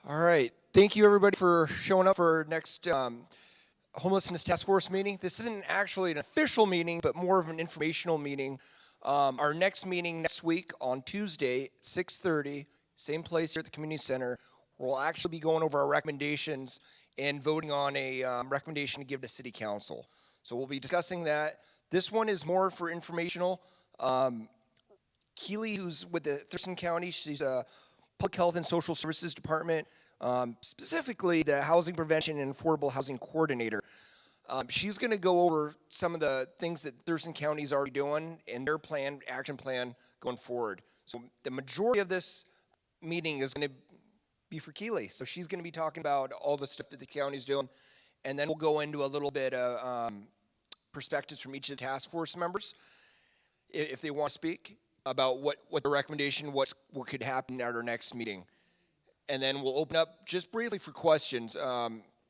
All right. Thank you, everybody, for showing up for our next Homelessness Task Force meeting. This isn't actually an official meeting, but more of an informational meeting. Our next meeting next week on Tuesday, 6:30, same place here at the Community Center. We'll actually be going over our recommendations and voting on a recommendation to give to City Council. So we'll be discussing that. This one is more for informational. Keely, who's with the Thurston County, she's a Public Health and Social Services Department, specifically the Housing Prevention and Affordable Housing Coordinator. She's going to go over some of the things that Thurston County is already doing and their action plan going forward. So the majority of this meeting is going to be for Keely. So she's going to be talking about all the stuff that the county's doing, and then we'll go into a little bit of perspectives from each of the task force members, if they want to speak about what the recommendation, what could happen at our next meeting. And then we'll open up just briefly for questions,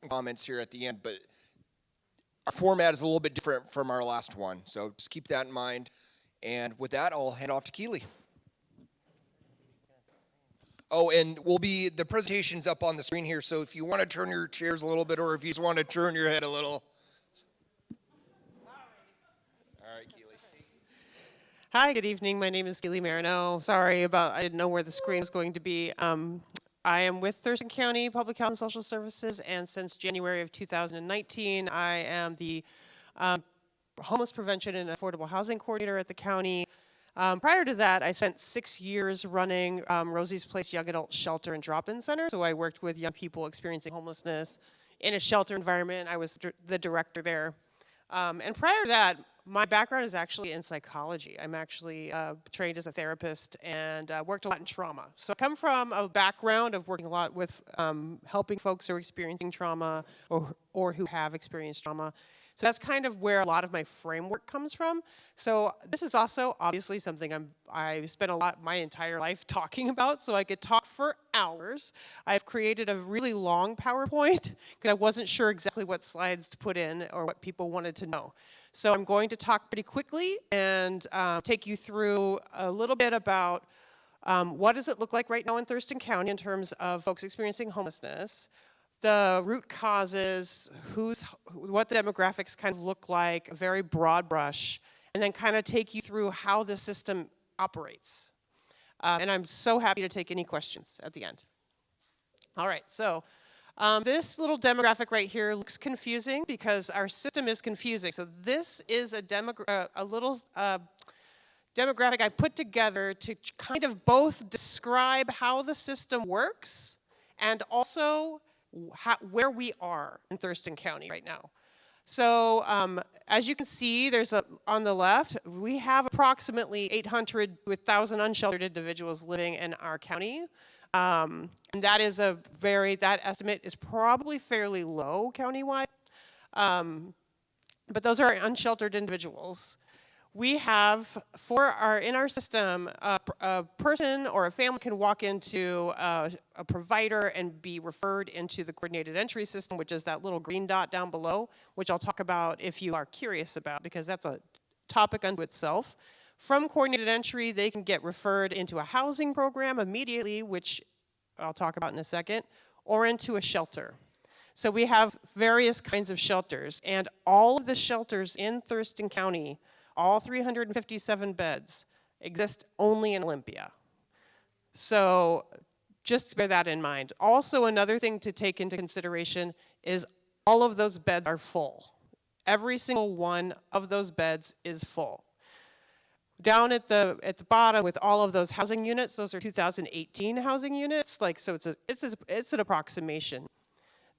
comments here at the end, but our format is a little bit different from our last one, so just keep that in mind. And with that, I'll hand off to Keely. Oh, and the presentation's up on the screen here, so if you want to turn your chairs a little bit, or if you just want to turn your head a little. All right, Keely. Hi, good evening. My name is Keely Marino. Sorry about, I didn't know where the screen was going to be. I am with Thurston County Public Health and Social Services, and since January of 2019, I am the Homeless Prevention and Affordable Housing Coordinator at the county. Prior to that, I spent 6 years running Rosie's Place Young Adult Shelter and Drop-In Center. So I worked with young people experiencing homelessness in a shelter environment. I was the director there. And prior to that, my background is actually in psychology. I'm actually trained as a therapist and worked a lot in trauma. So I come from a background of working a lot with helping folks who are experiencing trauma or who have experienced trauma. So that's kind of where a lot of my framework comes from. So this is also obviously something I spent my entire life talking about, so I could talk for hours. I've created a really long PowerPoint because I wasn't sure exactly what slides to put in or what people wanted to know. So I'm going to talk pretty quickly and take you through a little bit about what does it look like right now in Thurston County in terms of folks experiencing homelessness, the root causes, what the demographics kind of look like, a very broad brush, and then kind of take you through how the system operates. And I'm so happy to take any questions at the end. All right, so this little demographic right here looks confusing because our system is confusing. So this is a little demographic I put together to kind of both describe how the system works and also where we are in Thurston County right now. So as you can see, on the left, we have approximately 800 to 1,000 unsheltered individuals living in our county. And that estimate is probably fairly low countywide. But those are unsheltered individuals. We have, in our system, a person or a family can walk into a provider and be referred into the coordinated entry system, which is that little green dot down below, which I'll talk about if you are curious about, because that's a topic unto itself. From coordinated entry, they can get referred into a housing program immediately, which I'll talk about in a second, or into a shelter. So we have various kinds of shelters, and all of the shelters in Thurston County, all 357 beds, exist only in Olympia. So just bear that in mind. Also, another thing to take into consideration is all of those beds are full. Every single one of those beds is full. Down at the bottom with all of those housing units, those are 2018 housing units, so it's an approximation.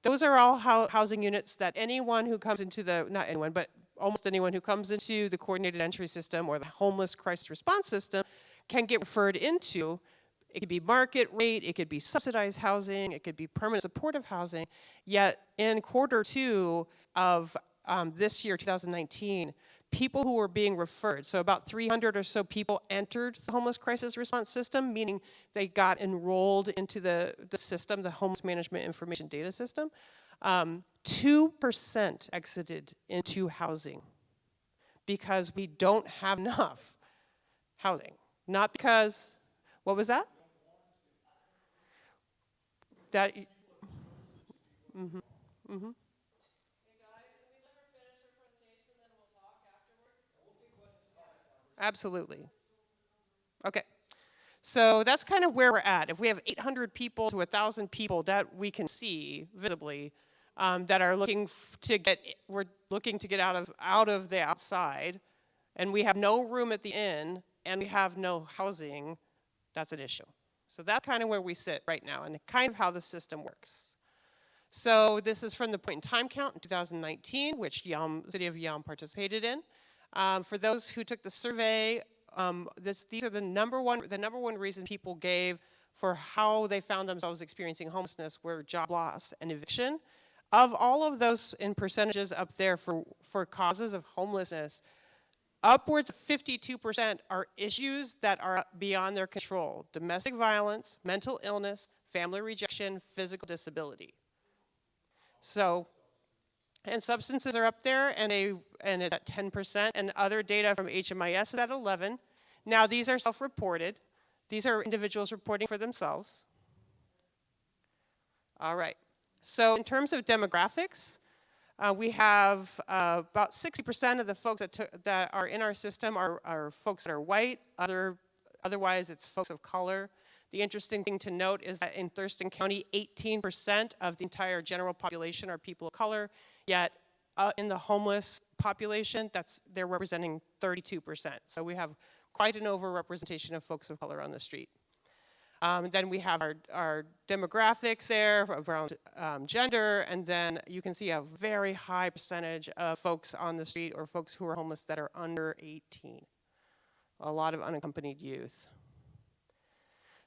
Those are all housing units that anyone who comes into not anyone, but almost anyone who comes into the coordinated entry system or the homeless crisis response system can get referred into. It could be market rate, it could be subsidized housing, it could be permanent supportive housing. Yet in quarter two of this year, 2019, people who were being referred, so about 300 or so people entered the homeless crisis response system, meaning they got enrolled into the system, the homeless management information data system. 2% exited into housing because we don't have enough housing. Not because, what was that? That, absolutely. Okay. So that's kind of where we're at. If we have 800 people to 1,000 people that we can see visibly that are looking to get, we're looking to get out of the outside, and we have no room at the inn, and we have no housing, that's an issue. So that's kind of where we sit right now, and kind of how the system works. So this is from the point in time count in 2019, which City of Yelm participated in. For those who took the survey, these are the number one reason people gave for how they found themselves experiencing homelessness were job loss and eviction. Of all of those in percentages up there for causes of homelessness, upwards of 52% are issues that are beyond their control: domestic violence, mental illness, family rejection, physical disability. So, and substances are up there, and it's at 10%, and other data from HMIS is at 11. Now, these are self-reported. These are individuals reporting for themselves. All right. So in terms of demographics, we have about 60% of the folks that are in our system are folks that are white. Otherwise, it's folks of color. The interesting thing to note is that in Thurston County, 18% of the entire general population are people of color, yet in the homeless population, they're representing 32%. So we have quite an overrepresentation of folks of color on the street. Then we have our demographics there around gender, and then you can see a very high percentage of folks on the street or folks who are homeless that are under 18. A lot of unaccompanied youth.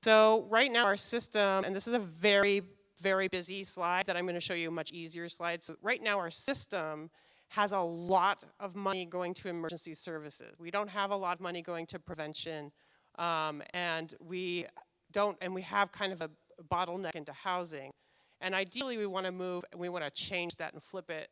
So right now our system, and this is a very, very busy slide that I'm going to show you a much easier slide. So right now our system has a lot of money going to emergency services. We don't have a lot of money going to prevention, and we have kind of a bottleneck into housing. And ideally we want to change that and flip it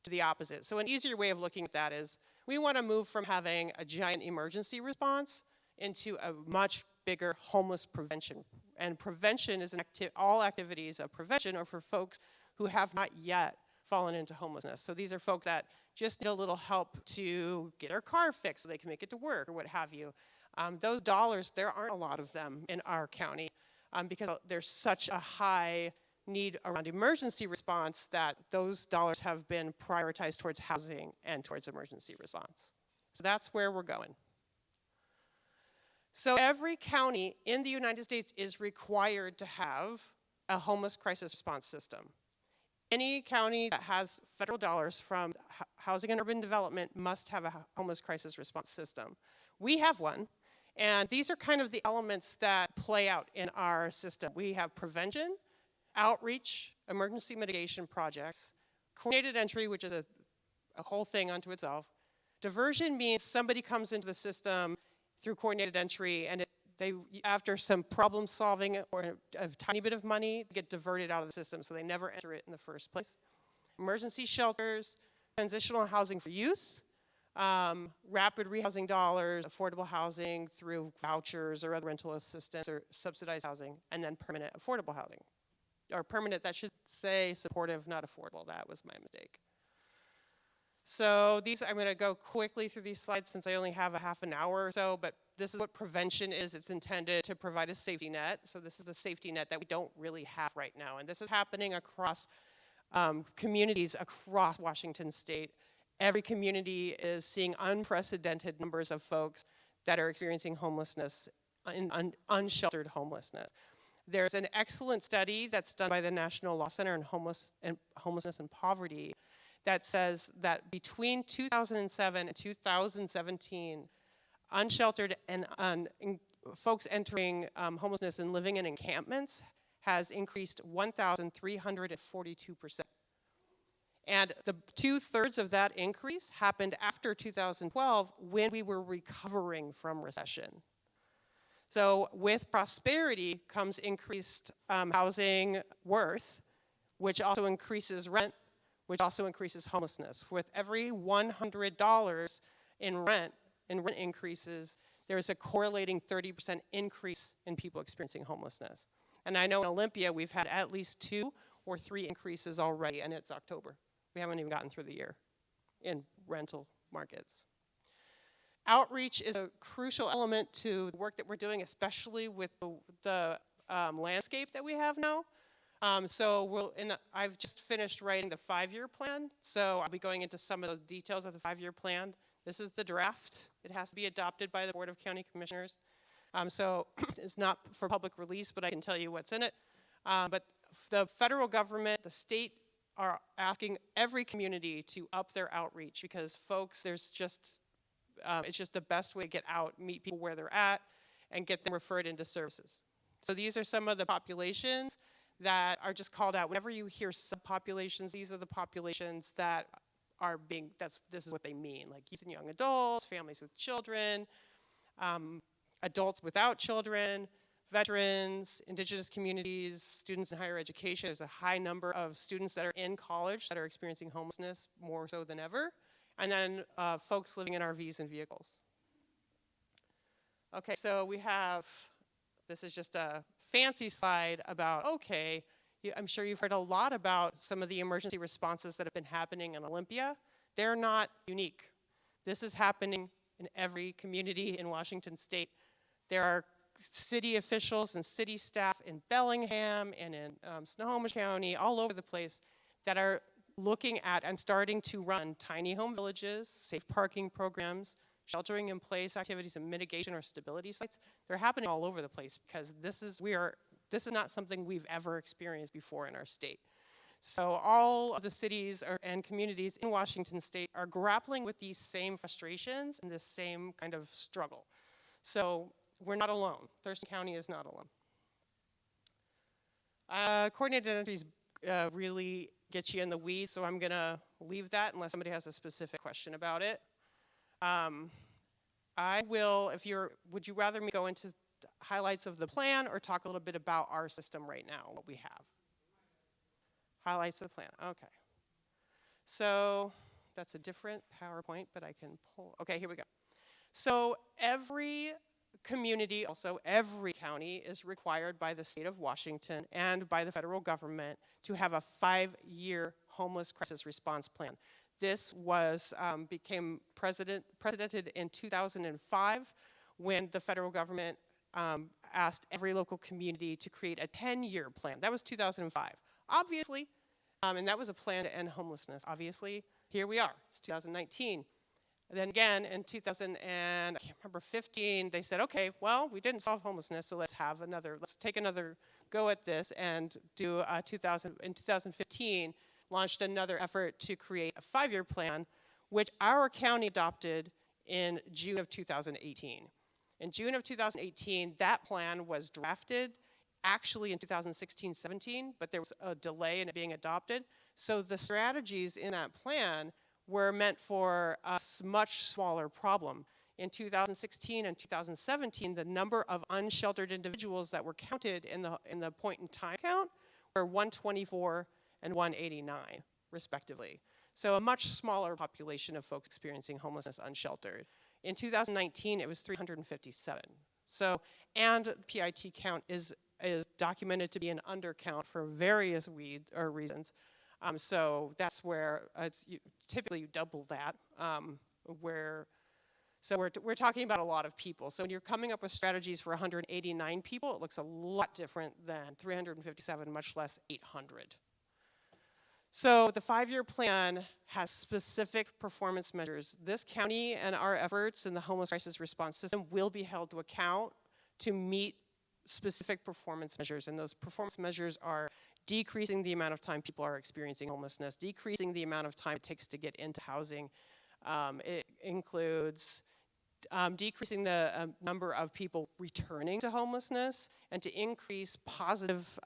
to the opposite. So an easier way of looking at that is we want to move from having a giant emergency response into a much bigger homeless prevention. And prevention is all activities of prevention are for folks who have not yet fallen into homelessness. So these are folks that just need a little help to get their car fixed so they can make it to work or what have you. Those dollars, there aren't a lot of them in our county because there's such a high need around emergency response that those dollars have been prioritized towards housing and towards emergency response. So that's where we're going. So every county in the United States is required to have a homeless crisis response system. Any county that has federal dollars from Housing and Urban Development must have a homeless crisis response system. We have one, and these are kind of the elements that play out in our system. We have prevention, outreach, emergency mitigation projects, coordinated entry, which is a whole thing unto itself. Diversion means somebody comes into the system through coordinated entry, and after some problem solving or a tiny bit of money, they get diverted out of the system, so they never enter it in the first place. Emergency shelters, transitional housing for youth, rapid rehousing dollars, affordable housing through vouchers or other rental assistance or subsidized housing, and then permanent affordable housing. Or permanent, that should say supportive, not affordable. That was my mistake. So I'm going to go quickly through these slides since I only have a half an hour or so, but this is what prevention is. It's intended to provide a safety net. So this is the safety net that we don't really have right now. And this is happening across communities across Washington state. Every community is seeing unprecedented numbers of folks that are experiencing homelessness, unsheltered homelessness. There's an excellent study that's done by the National Law Center on Homelessness and Poverty that says that between 2007 and 2017, unsheltered and folks entering homelessness and living in encampments has increased 1,342%. And the 2/3 of that increase happened after 2012 when we were recovering from recession. So with prosperity comes increased housing worth, which also increases rent, which also increases homelessness. With every $100 in rent increases, there is a correlating 30% increase in people experiencing homelessness. And I know in Olympia, we've had at least 2 or 3 increases already, and it's October. We haven't even gotten through the year in rental markets. Outreach is a crucial element to the work that we're doing, especially with the landscape that we have now. I've just finished writing the 5-year plan, so I'll be going into some of the details of the 5-year plan. This is the draft. It has to be adopted by the Board of County Commissioners. So it's not for public release, but I can tell you what's in it. But the federal government, the state, are asking every community to up their outreach because, folks, it's just the best way to get out, meet people where they're at, and get them referred into services. So these are some of the populations that are just called out. Whenever you hear subpopulations, these are the populations that are this is what they mean, like youth and young adults, families with children, adults without children, veterans, indigenous communities, students in higher education. There's a high number of students that are in college that are experiencing homelessness more so than ever. And then folks living in RVs and vehicles. Okay, so this is just a fancy slide about, I'm sure you've heard a lot about some of the emergency responses that have been happening in Olympia. They're not unique. This is happening in every community in Washington State. There are city officials and city staff in Bellingham and in Snohomish County, all over the place, that are looking at and starting to run tiny home villages, safe parking programs, sheltering in place activities, and mitigation or stability sites. They're happening all over the place because this is not something we've ever experienced before in our state. So all of the cities and communities in Washington State are grappling with these same frustrations and this same kind of struggle. So we're not alone. Thurston County is not alone. Coordinated entries really gets you in the weeds, so I'm going to leave that unless somebody has a specific question about it. Would you rather me go into highlights of the plan or talk a little bit about our system right now, what we have? Highlights of the plan, okay. So that's a different PowerPoint, but I can pull, okay, here we go. So every community, also every county, is required by the state of Washington and by the federal government to have a 5-year homeless crisis response plan. This became precedented in 2005 when the federal government asked every local community to create a 10-year plan. That was 2005. Obviously, and that was a plan to end homelessness. Obviously, here we are. It's 2019. And then again, in 2015, they said, okay, well, we didn't solve homelessness, so let's take another go at this, and in 2015, launched another effort to create a 5-year plan, which our county adopted in June of 2018. In June of 2018, that plan was drafted actually in 2016-17, but there was a delay in it being adopted. So the strategies in that plan were meant for a much smaller problem. In 2016 and 2017, the number of unsheltered individuals that were counted in the point in time count were 124 and 189, respectively. So a much smaller population of folks experiencing homelessness unsheltered. In 2019, it was 357. So, and the PIT count is documented to be an undercount for various reasons. So that's where typically you double that. We're talking about a lot of people. So when you're coming up with strategies for 189 people, it looks a lot different than 357, much less 800. So the 5-year plan has specific performance measures. This county and our efforts in the homeless crisis response system will be held to account to meet specific performance measures. And those performance measures are decreasing the amount of time people are experiencing homelessness, decreasing the amount of time it takes to get into housing. It includes decreasing the number of people returning to homelessness, and to increase positive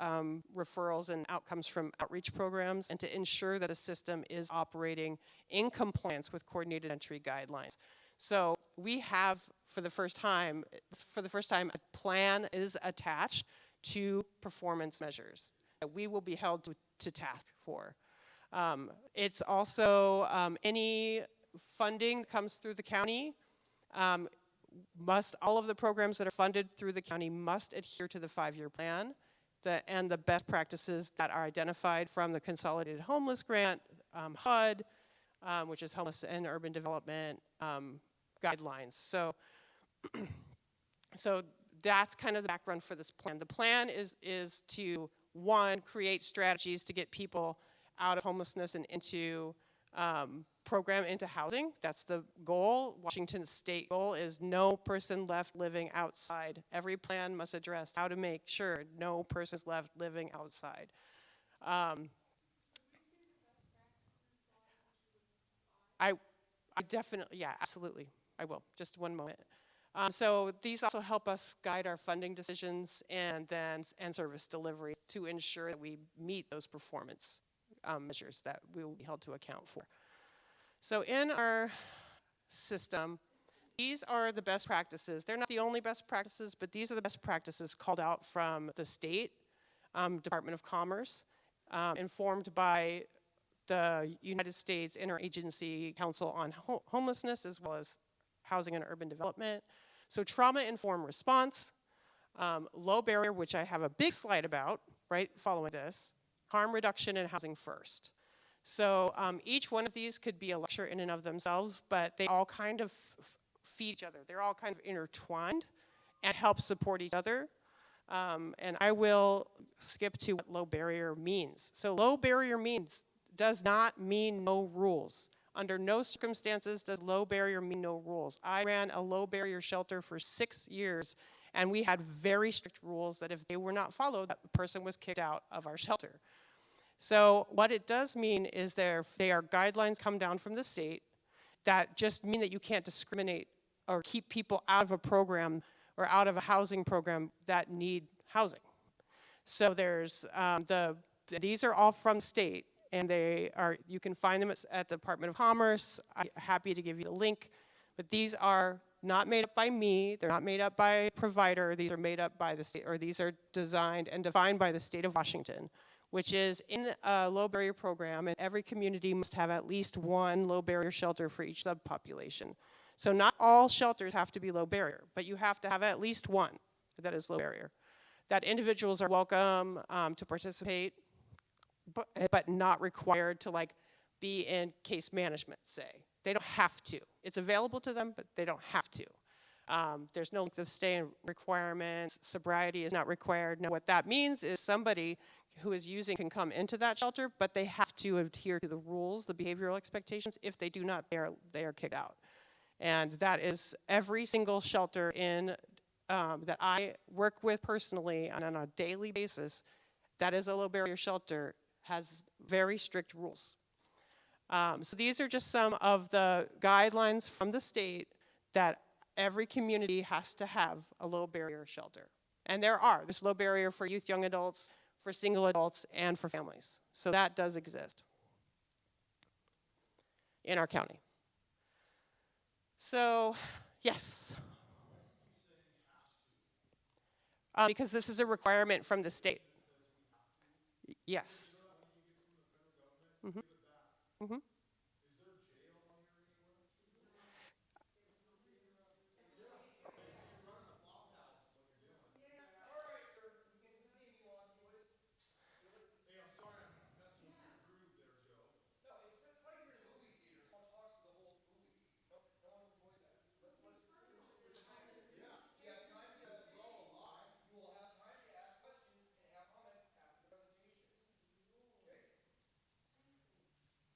referrals and outcomes from outreach programs, and to ensure that a system is operating in compliance with coordinated entry guidelines. So we have, for the first time, a plan is attached to performance measures that we will be held to task for. It's also any funding that comes through the county, all of the programs that are funded through the county must adhere to the 5-year plan. and the best practices that are identified from the Consolidated Homeless Grant, HUD, which is Homeless and Urban Development guidelines. So that's kind of the background for this plan. The plan is to, one, create strategies to get people out of homelessness and into program into housing. That's the goal. Washington's state goal is no person left living outside. Every plan must address how to make sure no person is left living outside. I definitely, yeah, absolutely. I will. Just one moment. So these also help us guide our funding decisions and service delivery to ensure that we meet those performance measures that we will be held to account for. So in our system, these are the best practices. They're not the only best practices, but these are the best practices called out from the state Department of Commerce, informed by the United States Interagency Council on Homelessness, as well as Housing and Urban Development. So trauma-informed response, low barrier, which I have a big slide about, right, following this, harm reduction and housing first. So each one of these could be a lecture in and of themselves, but they all kind of feed each other. They're all kind of intertwined and help support each other. And I will skip to what low barrier means. So low barrier does not mean no rules. Under no circumstances does low barrier mean no rules. I ran a low barrier shelter for 6 years, and we had very strict rules that if they were not followed, that person was kicked out of our shelter. So what it does mean is they are guidelines come down from the state that just mean that you can't discriminate or keep people out of a program or out of a housing program that need housing. So there's these are all from state, and you can find them at the Department of Commerce. I'm happy to give you the link, but these are not made up by me. They're not made up by a provider. These are made up by the state, or these are designed and defined by the state of Washington, which is in a low barrier program, and every community must have at least one low barrier shelter for each subpopulation. So not all shelters have to be low barrier, but you have to have at least one that is low barrier. That individuals are welcome to participate, but not required to be in case management, say. They don't have to. It's available to them, but they don't have to. There's no length of stay requirements. Sobriety is not required. Now, what that means is somebody who is using can come into that shelter, but they have to adhere to the rules, the behavioral expectations. If they do not, they are kicked out. And that is every single shelter that I work with personally and on a daily basis that is a low barrier shelter has very strict rules. So these are just some of the guidelines from the state that every community has to have a low barrier shelter. And there's low barrier for youth, young adults, for single adults, and for families. So that does exist in our county. So, yes. Because this is a requirement from the state. Yes. Mm-hmm. Mm-hmm.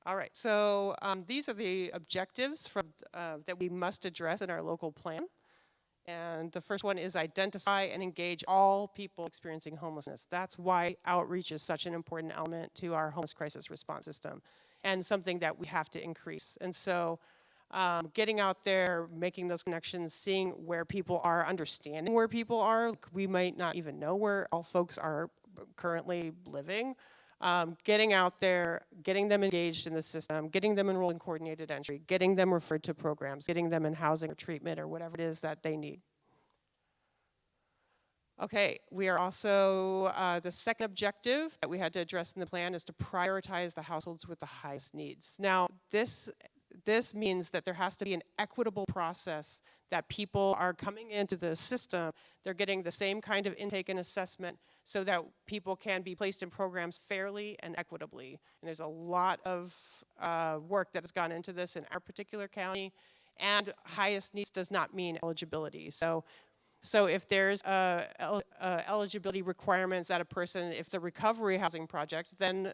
All right, so these are the objectives that we must address in our local plan. And the first one is identify and engage all people experiencing homelessness. That's why outreach is such an important element to our homeless crisis response system and something that we have to increase. And so getting out there, making those connections, seeing where people are, understanding where people are. We might not even know where all folks are currently living. Getting out there, getting them engaged in the system, getting them enrolled in coordinated entry, getting them referred to programs, getting them in housing or treatment or whatever it is that they need. Okay, we are also, the second objective that we had to address in the plan is to prioritize the households with the highest needs. Now, this this means that there has to be an equitable process, that people are coming into the system, they're getting the same kind of intake and assessment so that people can be placed in programs fairly and equitably. And there's a lot of work that has gone into this in our particular county, and highest needs does not mean eligibility. So if there's eligibility requirements that a person, if it's a recovery housing project, then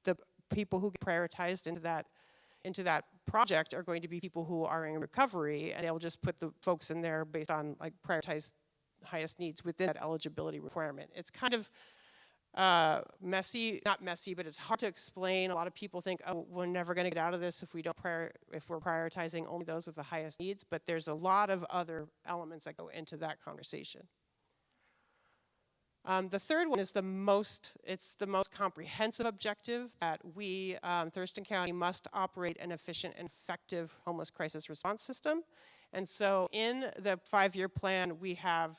the people who get prioritized into that project are going to be people who are in recovery, and they'll just put the folks in there based on like prioritized highest needs within that eligibility requirement. It's kind of messy, not messy, but it's hard to explain. A lot of people think, oh, we're never going to get out of this if we're prioritizing only those with the highest needs, but there's a lot of other elements that go into that conversation. The third one is the most comprehensive objective, that we, Thurston County, must operate an efficient and effective homeless crisis response system. And so in the 5-year plan, we have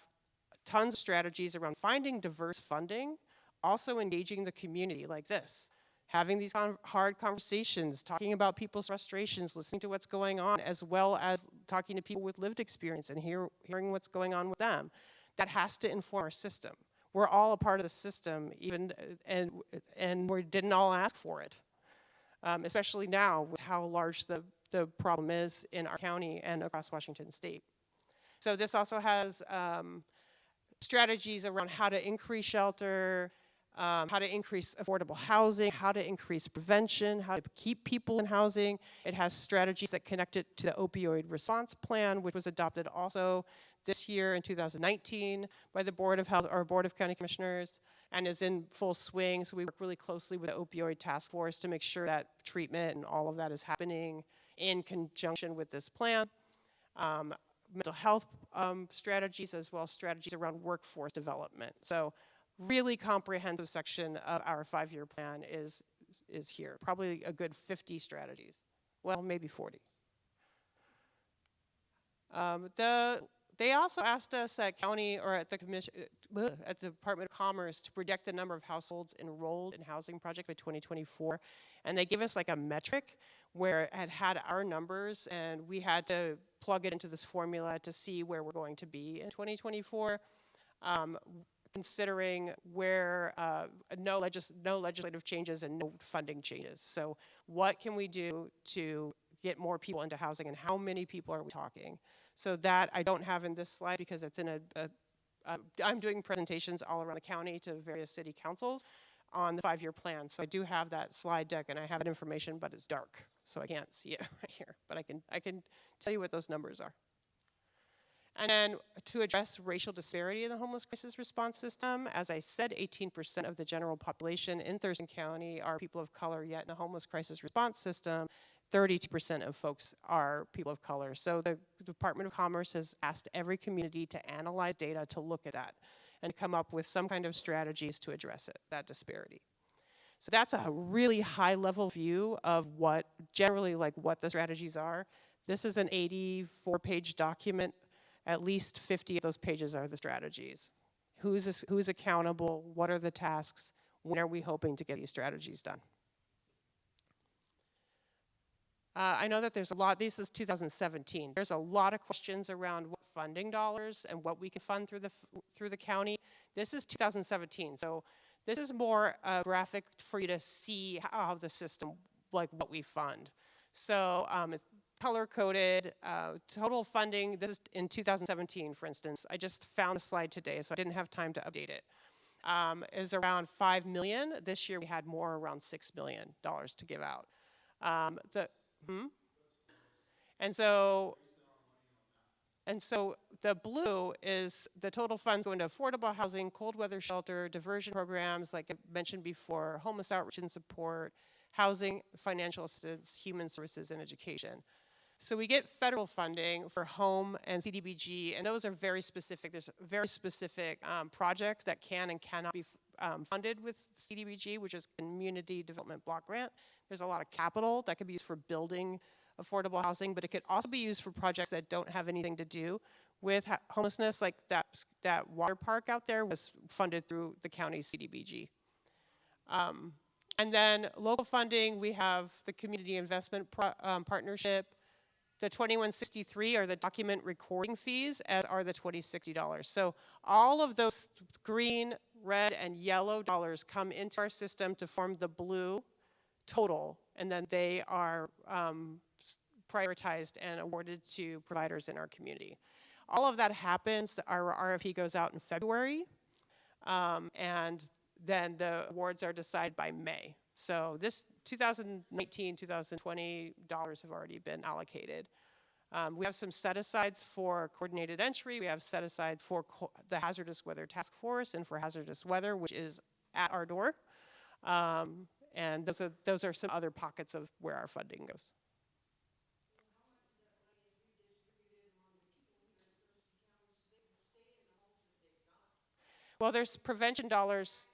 tons of strategies around finding diverse funding, also engaging the community like this, having these hard conversations, talking about people's frustrations, listening to what's going on, as well as talking to people with lived experience and hearing what's going on with them. That has to inform our system. We're all a part of the system, and we didn't all ask for it, especially now with how large the problem is in our county and across Washington State. So this also has strategies around how to increase shelter, how to increase affordable housing, how to increase prevention, how to keep people in housing. It has strategies that connect it to the opioid response plan, which was adopted also this year in 2019 by the Board of Health or Board of County Commissioners, and is in full swing. So we work really closely with the opioid task force to make sure that treatment and all of that is happening in conjunction with this plan. Mental health strategies, as well as strategies around workforce development. So really comprehensive section of our 5-year plan is here. Probably a good 50 strategies. Well, maybe 40. They also asked us at county or at the commission, at the Department of Commerce, to project the number of households enrolled in housing projects by 2024, and they give us like a metric where it had our numbers, and we had to plug it into this formula to see where we're going to be in 2024, considering where no legislative changes and no funding changes. So what can we do to get more people into housing, and how many people are we talking? So that I don't have in this slide because it's in I'm doing presentations all around the county to various city councils on the 5-year plan. So I do have that slide deck, and I have that information, but it's dark, so I can't see it right here. But I can tell you what those numbers are. And then to address racial disparity in the homeless crisis response system, as I said, 18% of the general population in Thurston County are people of color, yet in the homeless crisis response system, 32% of folks are people of color. So the Department of Commerce has asked every community to analyze data to look at that and come up with some kind of strategies to address it, that disparity. So that's a really high level view of what the strategies are. This is an 84-page document. At least 50 of those pages are the strategies. Who's accountable? What are the tasks? When are we hoping to get these strategies done? I know that there's a lot. This is 2017. There's a lot of questions around what funding dollars and what we can fund through the county. This is 2017, so this is more graphic for you to see how the system, like what we fund. So it's color-coded, total funding. This is in 2017, for instance. I just found the slide today, so I didn't have time to update it. Is around $5 million. This year we had more, around $6 million to give out. And so the blue is the total funds go into affordable housing, cold weather shelter, diversion programs, like I mentioned before, homeless outreach and support, housing, financial assistance, human services, and education. So we get federal funding for home and CDBG, and those are very specific. There's very specific projects that can and cannot be funded with CDBG, which is Community Development Block Grant. There's a lot of capital that could be used for building affordable housing, but it could also be used for projects that don't have anything to do with homelessness, like that water park out there was funded through the county's CDBG. And then local funding, we have the Community Investment Partnership. The 2163 are the document recording fees, as are the $2060. So all of those green, red, and yellow dollars come into our system to form the blue total, and then they are prioritized and awarded to providers in our community. All of that happens, our RFP goes out in February, and then the awards are decided by May. So this 2019, 2020 dollars have already been allocated. We have some set-asides for coordinated entry. We have set-aside for the Hazardous Weather Task Force and for hazardous weather, which is at our door. And those are some other pockets of where our funding goes. Well, there's prevention dollars.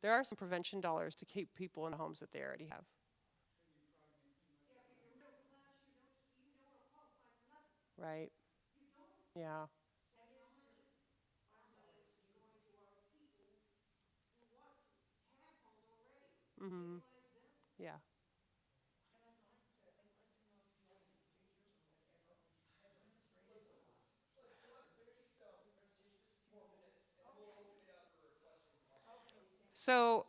There are some prevention dollars to keep people in the homes that they already have. Right. Yeah. Yeah. So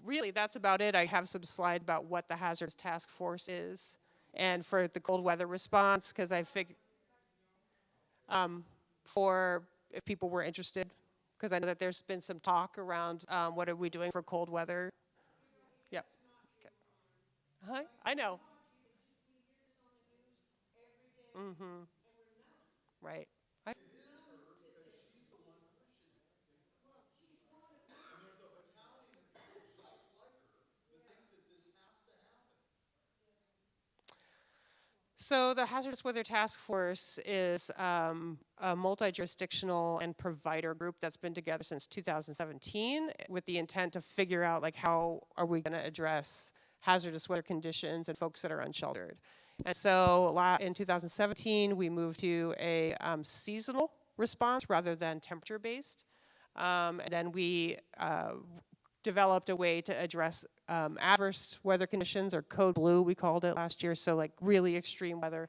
really, that's about it. I have some slides about what the Hazardous Task Force is, and for the cold weather response, because I figured for if people were interested, because I know that there's been some talk around what are we doing for cold weather. Yep. Okay. I know. Right. I, So the Hazardous Weather Task Force is a multi-jurisdictional and provider group that's been together since 2017 with the intent to figure out like how are we going to address hazardous weather conditions and folks that are unsheltered. And so in 2017, we moved to a seasonal response rather than temperature-based. And then we developed a way to address adverse weather conditions, or code blue we called it last year, so like really extreme weather.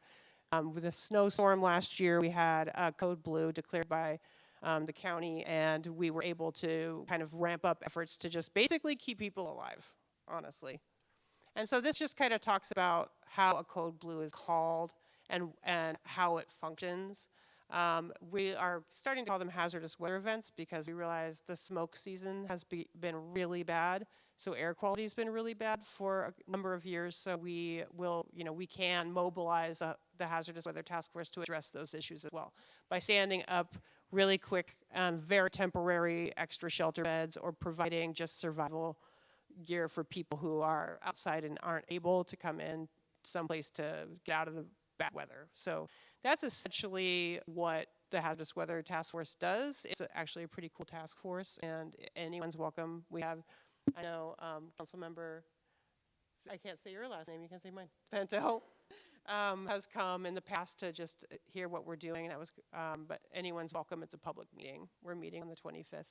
With a snowstorm last year, we had code blue declared by the county, and we were able to kind of ramp up efforts to just basically keep people alive, honestly. And so this just kind of talks about how a code blue is called and how it functions. We are starting to call them hazardous weather events because we realize the smoke season has been really bad. So air quality has been really bad for a number of years. So we will, we can mobilize the Hazardous Weather Task Force to address those issues as well by standing up really quick, very temporary extra shelter beds or providing just survival gear for people who are outside and aren't able to come in someplace to get out of the bad weather. So that's essentially what the Hazardous Weather Task Force does. It's actually a pretty cool task force, and anyone's welcome. We have, I know, council member, I can't say your last name, you can say mine, DePinto, has come in the past to just hear what we're doing. And that was, but anyone's welcome. It's a public meeting. We're meeting on the 25th.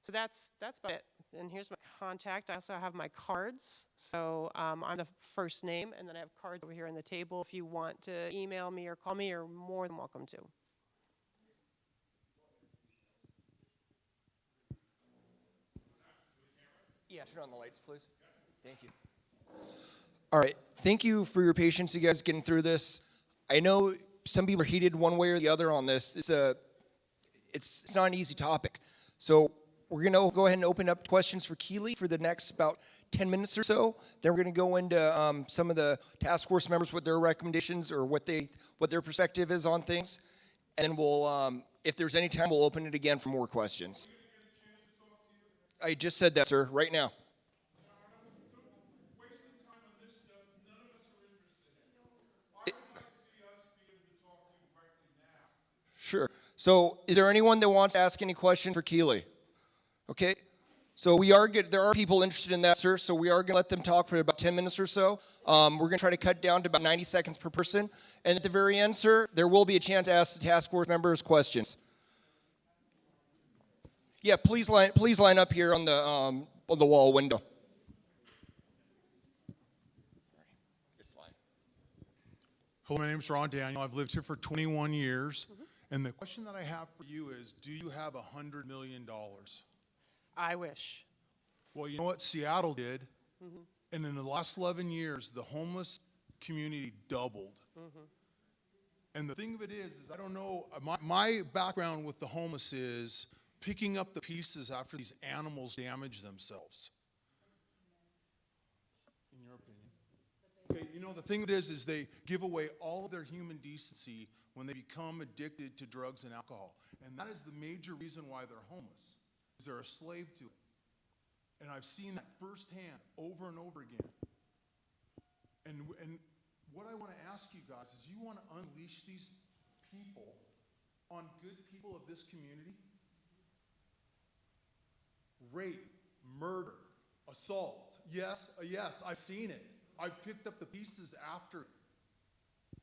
So that's about it. And here's my contact. I also have my cards. So I'm the first name, and then I have cards over here on the table. If you want to email me or call me, you're more than welcome to. Yeah, turn on the lights, please. Thank you. All right. Thank you for your patience, you guys, getting through this. I know some people are heated one way or the other on this. It's not an easy topic. So we're going to go ahead and open up questions for Keely for the next about 10 minutes or so. Then we're going to go into some of the task force members, what their recommendations or what their perspective is on things. And then we'll, if there's any time, we'll open it again for more questions. I just said that, sir, right now. Sure. So is there anyone that wants to ask any question for Keely? Okay. So there are people interested in that, sir, so we are going to let them talk for about 10 minutes or so. We're going to try to cut down to about 90 seconds per person. And at the very end, sir, there will be a chance to ask the task force members questions. Yeah, please line up here on the wall window. Hello, my name's Ron Daniel. I've lived here for 21 years. And the question that I have for you is, do you have $100 million? I wish. Well, you know what Seattle did? And in the last 11 years, the homeless community doubled. And the thing of it is I don't know, my background with the homeless is picking up the pieces after these animals damage themselves. In your opinion? Okay, you know, the thing of it is they give away all of their human decency when they become addicted to drugs and alcohol. And that is the major reason why they're homeless, is they're a slave to it. And I've seen that firsthand over and over again. And what I want to ask you guys is, you want to unleash these people on good people of this community? Rape, murder, assault. Yes, I've seen it. I've picked up the pieces after.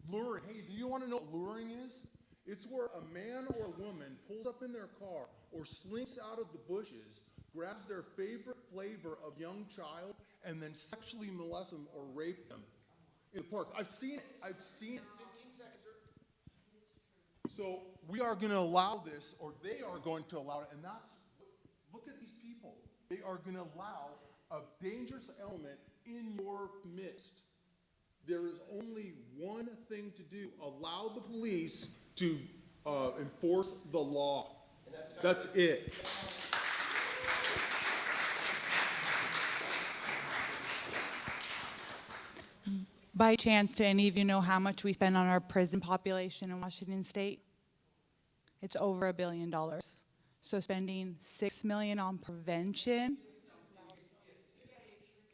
Luring. Hey, do you want to know what luring is? It's where a man or a woman pulls up in their car or slinks out of the bushes, grabs their favorite flavor of young child, and then sexually molest them or rape them in the park. I've seen it. 15 seconds, sir. So we are going to allow this, or they are going to allow it, and that's, look at these people. They are going to allow a dangerous element in your midst. There is only one thing to do: allow the police to enforce the law. That's it. By chance, do any of you know how much we spend on our prison population in Washington State? It's over $1 billion. So spending $6 million on prevention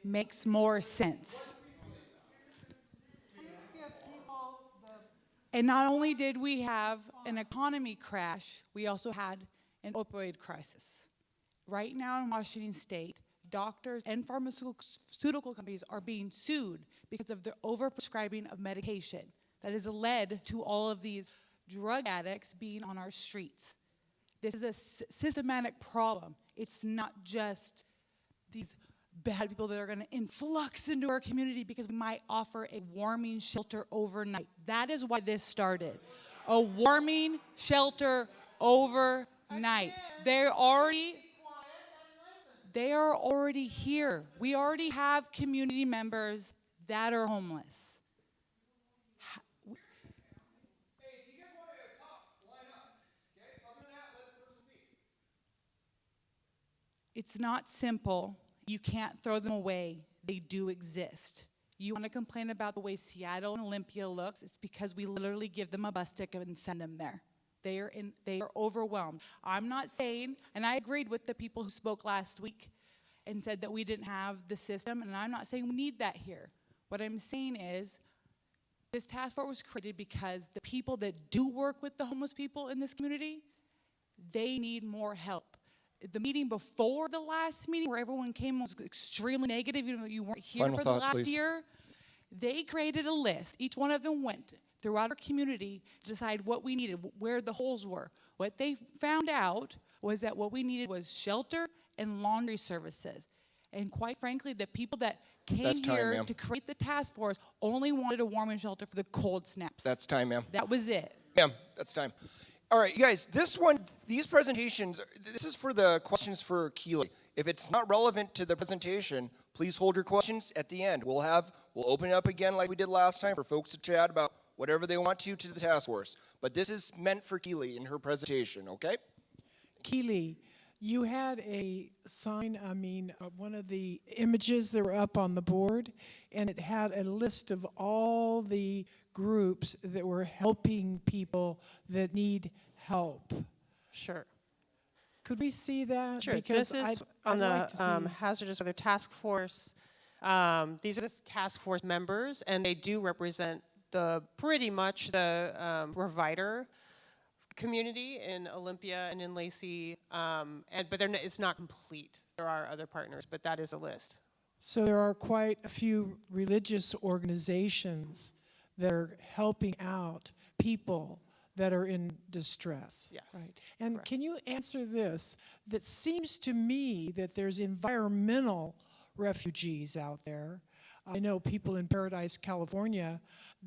makes more sense. And not only did we have an economy crash, we also had an opioid crisis. Right now in Washington State, doctors and pharmaceutical companies are being sued because of the overprescribing of medication that has led to all of these drug addicts being on our streets. This is a systematic problem. It's not just these bad people that are going to influx into our community because we might offer a warming shelter overnight. That is why this started. A warming shelter overnight. They are already here. We already have community members that are homeless. Hey, if you guys want to talk, line up. Okay? Other than that, let the person speak. It's not simple. You can't throw them away. They do exist. You want to complain about the way Seattle and Olympia looks, it's because we literally give them a bus ticket and send them there. They are overwhelmed. I'm not saying, and I agreed with the people who spoke last week and said that we didn't have the system, and I'm not saying we need that here. What I'm saying is, this task force was created because the people that do work with the homeless people in this community, they need more help. The meeting before the last meeting, where everyone came was extremely negative, even though you weren't here Final for thoughts, the last please. year, they created a list. Each one of them went throughout our community to decide what we needed, where the holes were. What they found out was that what we needed was shelter and laundry services. And quite frankly, the people that came That's time, here ma'am. to create the task force only wanted a warming shelter for the cold snaps. That's time, ma'am. That was it. Ma'am, that's time. All right, you guys, these presentations, this is for the questions for Keely. If it's not relevant to the presentation, please hold your questions at the end. We'll open it up again like we did last time for folks to chat about whatever they want to the task force. But this is meant for Keely in her presentation, okay? Keely, you had a sign, one of the images that were up on the board, and it had a list of all the groups that were helping people that need help. Sure. Could we see that? Sure. Because This is I'd on like to the see. Hazardous Weather Task Force. These are the task force members, and they do represent pretty much the provider community in Olympia and in Lacey, but it's not complete. There are other partners, but that is a list. So there are quite a few religious organizations that are helping out people that are in distress. Yes, Right. And correct. can you answer this? That seems to me that there's environmental refugees out there. I know people in Paradise, California,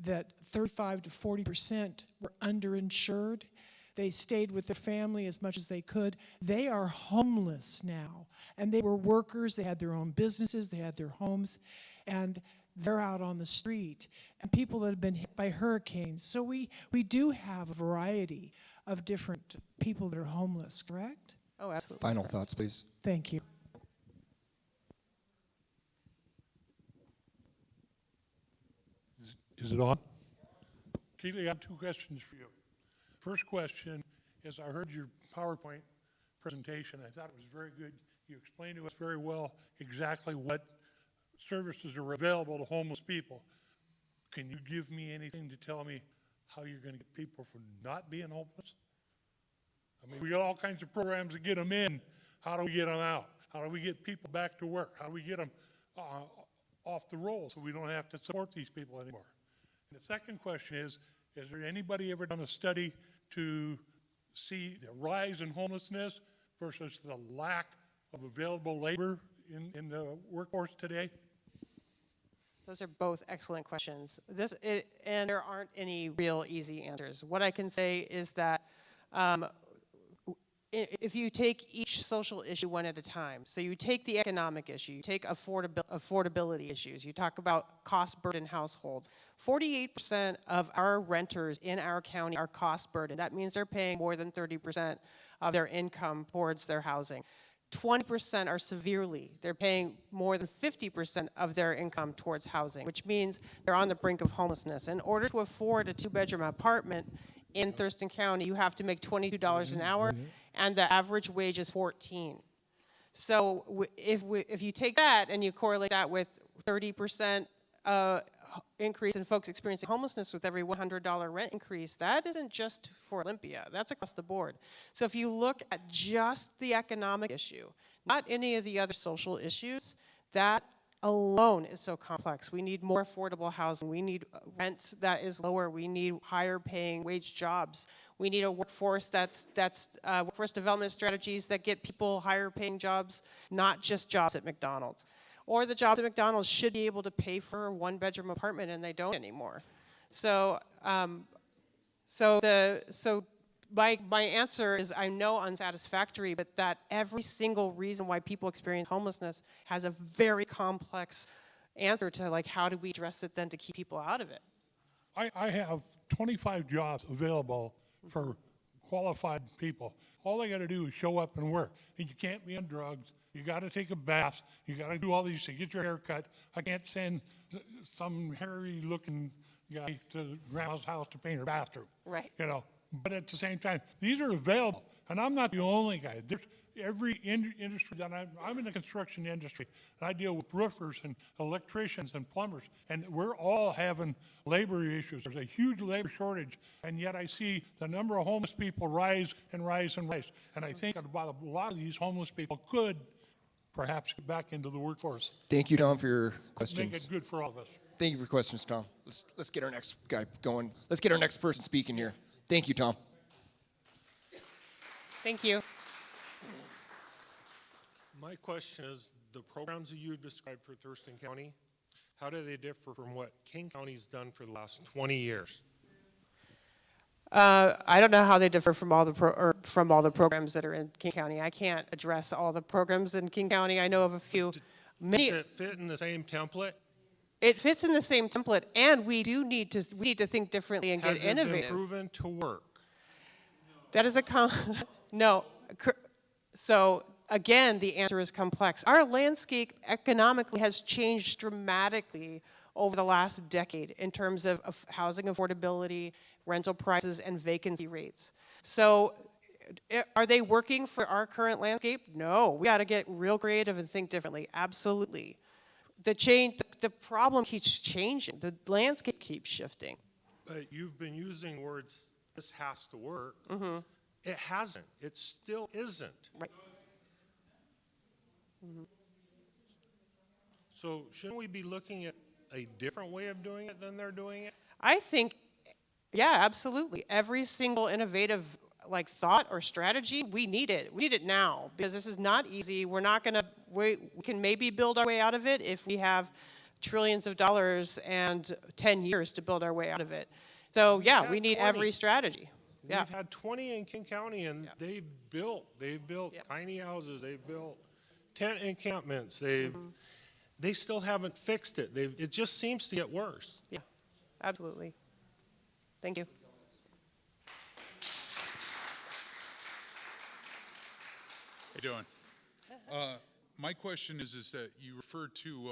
that 35 to 40% were underinsured. They stayed with their family as much as they could. They are homeless now. And they were workers, they had their own businesses, they had their homes, and they're out on the street. And people that have been hit by hurricanes. So we do have a variety of different people that are homeless, correct? Oh, absolutely. Final thoughts, please. Thank you. Is it on? Keely, I have two questions for you. First question is, I heard your PowerPoint presentation. I thought it was very good. You explained to us very well exactly what services are available to homeless people. Can you give me anything to tell me how you're going to get people from not being homeless? I mean, we got all kinds of programs to get them in. How do we get them out? How do we get people back to work? How do we get them off the roll so we don't have to support these people anymore? And the second question is there anybody ever done a study to see the rise in homelessness versus the lack of available labor in the workforce today? Those are both excellent questions. And there aren't any real easy answers. What I can say is that if you take each social issue one at a time, so you take the economic issue, you take affordability issues, you talk about cost burden households. 48% of our renters in our county are cost burden. That means they're paying more than 30% of their income towards their housing. 20% are severely. They're paying more than 50% of their income towards housing, which means they're on the brink of homelessness. In order to afford a 2-bedroom apartment in Thurston County, you have to make $22 an hour, and the average wage is $14. So if you take that and you correlate that with 30% increase in folks experiencing homelessness with every $100 rent increase, that isn't just for Olympia, that's across the board. So if you look at just the economic issue, not any of the other social issues, that alone is so complex. We need more affordable housing, we need rent that is lower, we need higher paying wage jobs, we need a workforce workforce development strategies that get people higher paying jobs, not just jobs at McDonald's. Or the jobs at McDonald's should be able to pay for a 1-bedroom apartment, and they don't anymore. So, my answer is I know unsatisfactory, but that every single reason why people experience homelessness has a very complex answer to, like, how do we address it then to keep people out of it? I have 25 jobs available for qualified people. All they got to do is show up and work. And you can't be on drugs. You got to take a bath. You got to do all these things. Get your hair cut. I can't send some hairy-looking guy to grandma's house to paint her bathroom. Right. You know. But at the same time, these are available, and I'm not the only guy. There's every industry that I'm in the construction industry, and I deal with roofers and electricians and plumbers, and we're all having labor issues. There's a huge labor shortage, and yet I see the number of homeless people rise and rise and rise. And I think about a lot of these homeless people could perhaps get back into the workforce. Thank you, Tom, for your Make it questions. good for all of us. Thank you for your questions, Tom. Let's get our next guy going. Let's get our next person speaking here. Thank you, Tom. Thank you. My question is, the programs that you described for Thurston County, how do they differ from what King County's done for the last 20 years? I don't know how they differ from all the programs that are in King County. I can't address all the programs in King County. I know of a few. Does Many. it fit in the same template? It fits in the same template, and we need to think differently and get Has it innovative. been proven to work? That is no. So again, the answer is complex. Our landscape economically has changed dramatically over the last decade in terms of housing affordability, rental prices, and vacancy rates. So are they working for our current landscape? No. We got to get real creative and think differently. Absolutely. The problem keeps changing. The landscape keeps shifting. But you've been using words, this has to work. Mm-hmm. It hasn't. It still isn't. Right. Mm-hmm. So shouldn't we be looking at a different way of doing it than they're doing it? I think Yeah, absolutely. Every single innovative like thought or strategy, we need it. We need it now because this is not easy. We're not going to, we can maybe build our way out of it if we have trillions of dollars and 10 years to build our way out of it. So yeah, had we need 20. every strategy. Yeah. We've had 20 in King County, and they've built Yeah. tiny houses, they've built tent encampments, Mm-hmm. they still haven't fixed it. It just seems to get worse. Yeah, absolutely. Thank you. How you doing? My question is that you referred to,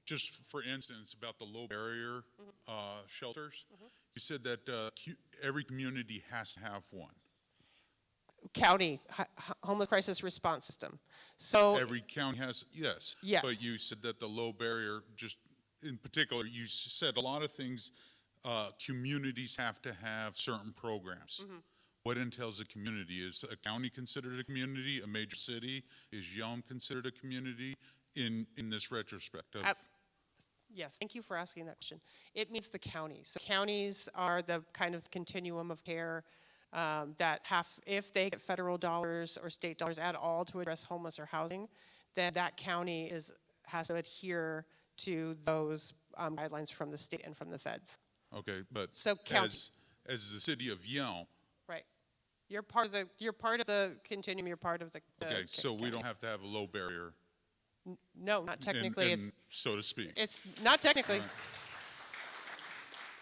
just for instance, about the low barrier shelters. You said that every community has to have one. County homeless crisis response system. So Every county has, yes. Yes. But you said that the low barrier, just in particular, you said a lot of things, communities have to have certain programs. What entails a community? Is a county considered a community, a major city? Is Yelm considered a community in this retrospect? yes, thank you for asking that question. It means the counties. So counties are the kind of continuum of care that have, if they get federal dollars or state dollars at all to address homeless or housing, then that county has to adhere to those guidelines from the state and from the feds. Okay, but So county. as the city of Yelm, Right. You're part of the continuum, you're part of the okay, so we county. don't have to have a low barrier, No, not technically. so to speak. It's not technically.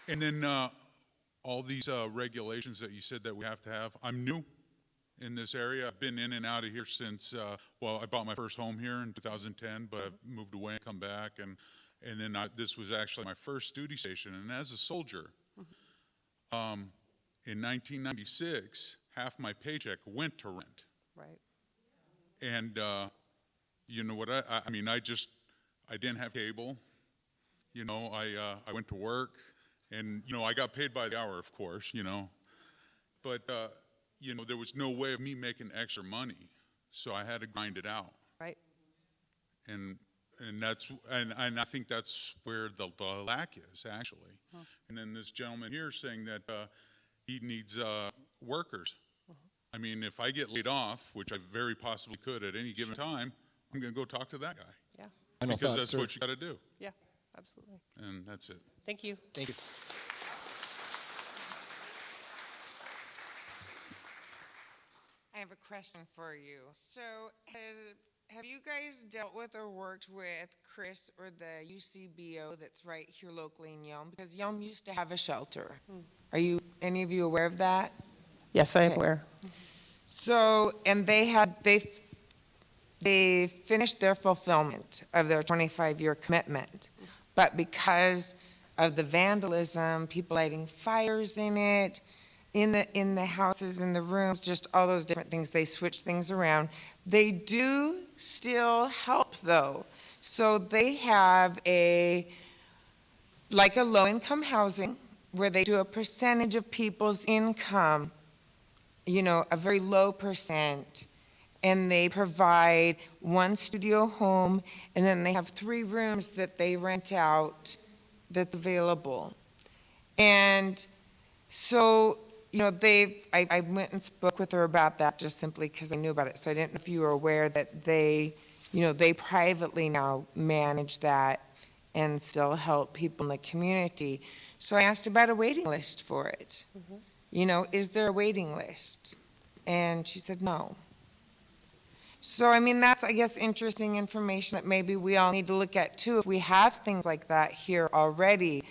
And then all these regulations that you said that we have to have. I'm new in this area. I've been in and out of here since, well, I bought my first home here in 2010, but I've moved away and come back. And then this was actually my first duty station. And as a soldier, in 1996, half my paycheck went to rent. Right. And you know what, I mean, I didn't have cable. You know, I went to work. And, you know, I got paid by the hour, of course, you know. But, you know, there was no way of me making extra money. So I had to grind it out. Right. And I think that's where the lack is, actually. Huh. And then this gentleman here saying that he needs workers. I mean, if I get laid off, which I very possibly could at any given time, I'm going to go talk to that guy. Yeah. Final Because thoughts, that's sir. what you got to do. Yeah, absolutely. And that's it. Thank you. Thank you. I have a question for you. So, have you guys dealt with or worked with Chris or the UCBO that's right here locally in Yelm? Because Yelm used to have a shelter. Are any of you aware of that? Yes, I am Okay. aware. So, and they finished their fulfillment of their 25-year commitment. But because of the vandalism, people lighting fires in it, in the houses, in the rooms, just all those different things, they switched things around. They do still help, though. So they have like a low-income housing where they do a percentage of people's income, you know, a very low percent, and they provide one studio home, and then they have 3 rooms that they rent out that's available. And so, you know, I went and spoke with her about that just simply because I knew about it. So I didn't know if you were aware that they, you know, they privately now manage that and still help people in the community. So I asked about a waiting list for it. You know, is there a waiting list? And she said no. So, I mean, that's, I guess, interesting information that maybe we all need to look at, too. If we have things like that here already,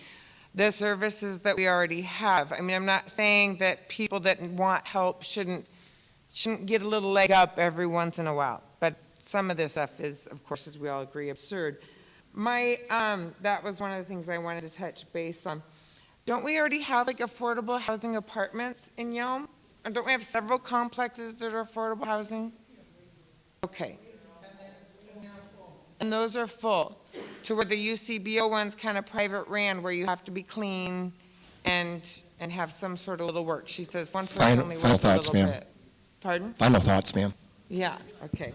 the services that we already have. I mean, I'm not saying that people that want help shouldn't get a little leg up every once in a while, but some of this stuff is, of course, as we all agree, absurd. That was one of the things I wanted to touch base on. Don't we already have, like, affordable housing apartments in Yelm? And don't we have several complexes that are affordable housing? Okay. And those are full, to where the UCBO one's kind of private ran, where you have to be clean and have some sort of little work. She says one person only Final works a thoughts, little ma'am. bit. Pardon? Final thoughts, ma'am. Yeah, okay.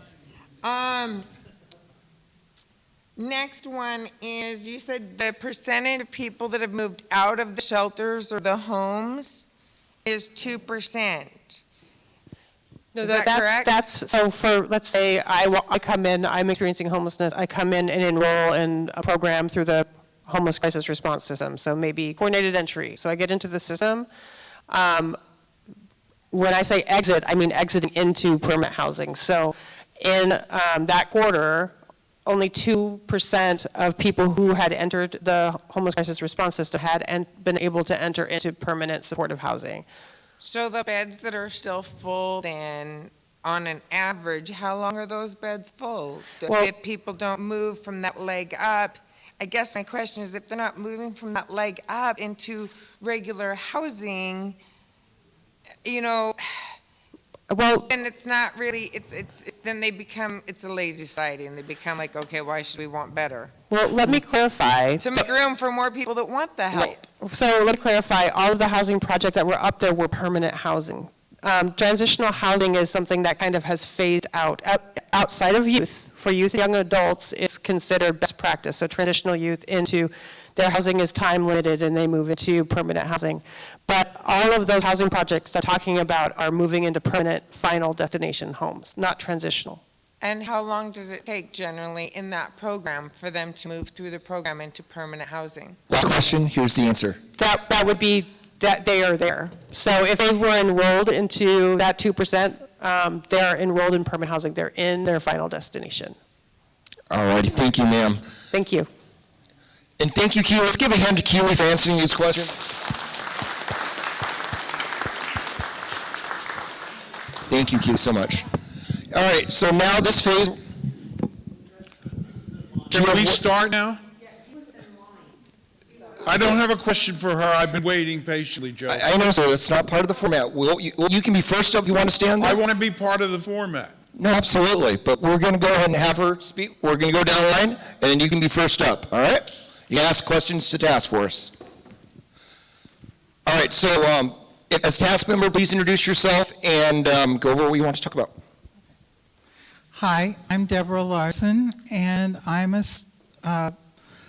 Next one is, you said the percentage of people that have moved out of the shelters or the homes is 2%. No, Is that correct? that's, so for, let's say I come in, I'm experiencing homelessness, I come in and enroll in a program through the homeless crisis response system, so maybe coordinated entry. So I get into the system. When I say exit, I mean exiting into permanent housing. So in that quarter, only 2% of people who had entered the homeless crisis response system had been able to enter into permanent supportive housing. So the beds that are still full, then, on an average, how long are those beds full? Well, If people don't move from that leg up, I guess my question is, if they're not moving from that leg up into regular housing, well, then it's not really, then they become, it's a lazy society, and they become like, okay, why should we want better? well, let me clarify. To make room for more people that want the help. So let me clarify, all of the housing projects that were up there were permanent housing. Transitional housing is something that kind of has phased out. Outside of youth, for youth and young adults, it's considered best practice. So transitional youth into their housing is time limited and they move into permanent housing. But all of those housing projects I'm talking about are moving into permanent final destination homes, not transitional. And how long does it take generally in that program for them to move through the program into permanent housing? Last question, here's the answer. That would be that they are there. So if they were enrolled into that 2%, they're enrolled in permanent housing. They're in their final destination. All righty, thank you, ma'am. Thank you. And thank you, Keely. Let's give a hand to Keely for answering these questions. Thank you, Keely, so much. All right, so now this phase. Can we start now? I don't have a question for her. I've been waiting patiently, Joe. I know, sir, that's not part of the format. You can be first up if you want to stand there. I want to be part of the format. No, absolutely, but we're going to go ahead and have her speak. We're going to go down the line, and then you can be first up, all right? You can ask questions to task force. All right, so as task member, please introduce yourself and go over what you want to talk about. Hi, I'm Deborah Larson, and I'm a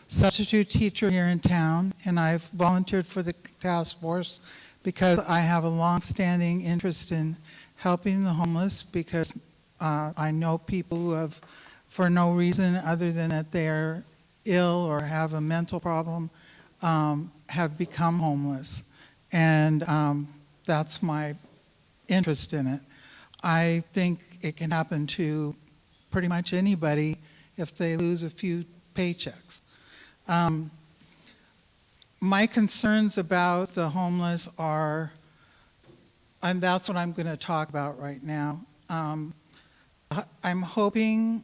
substitute teacher here in town, and I've volunteered for the task force because I have a long-standing interest in helping the homeless, because I know people who have, for no reason other than that they're ill or have a mental problem, have become homeless. And that's my interest in it. I think it can happen to pretty much anybody if they lose a few paychecks. My concerns about the homeless are, and that's what I'm going to talk about right now. I'm hoping,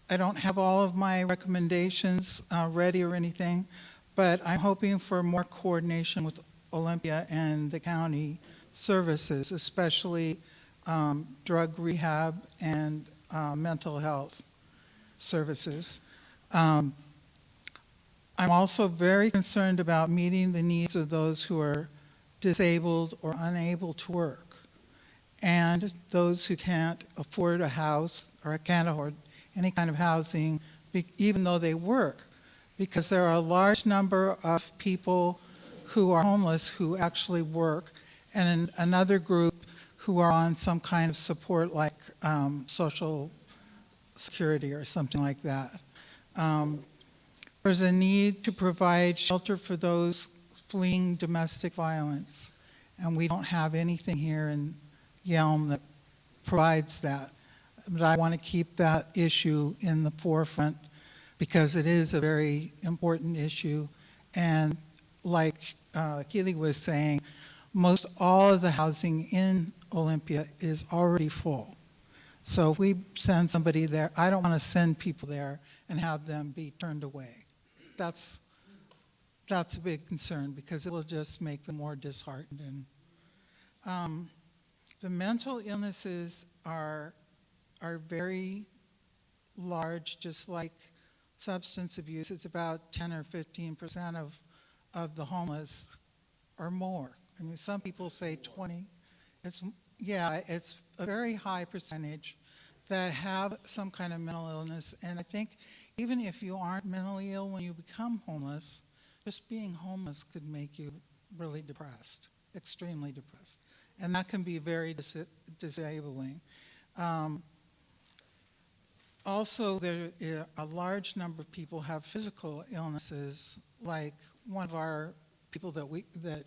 I don't have all of my recommendations ready or anything, but I'm hoping for more coordination with Olympia and the county services, especially drug rehab and mental health services. I'm also very concerned about meeting the needs of those who are disabled or unable to work, and those who can't afford a house or can't afford any kind of housing, even though they work, because there are a large number of people who are homeless who actually work, and another group who are on some kind of support like social security or something like that. There's a need to provide shelter for those fleeing domestic violence, and we don't have anything here in Yelm that provides that. But I want to keep that issue in the forefront because it is a very important issue. And like Keely was saying, most all of the housing in Olympia is already full. So if we send somebody there, I don't want to send people there and have them be turned away. That's a big concern because it will just make them more disheartened. And the mental illnesses are very large, just like substance abuse. It's about 10 or 15% of the homeless or more. I mean, some people say 20. It's a very high percentage. that have some kind of mental illness. And I think even if you aren't mentally ill when you become homeless, just being homeless could make you really depressed, extremely depressed. And that can be very disabling. Also, a large number of people have physical illnesses, like one of our people that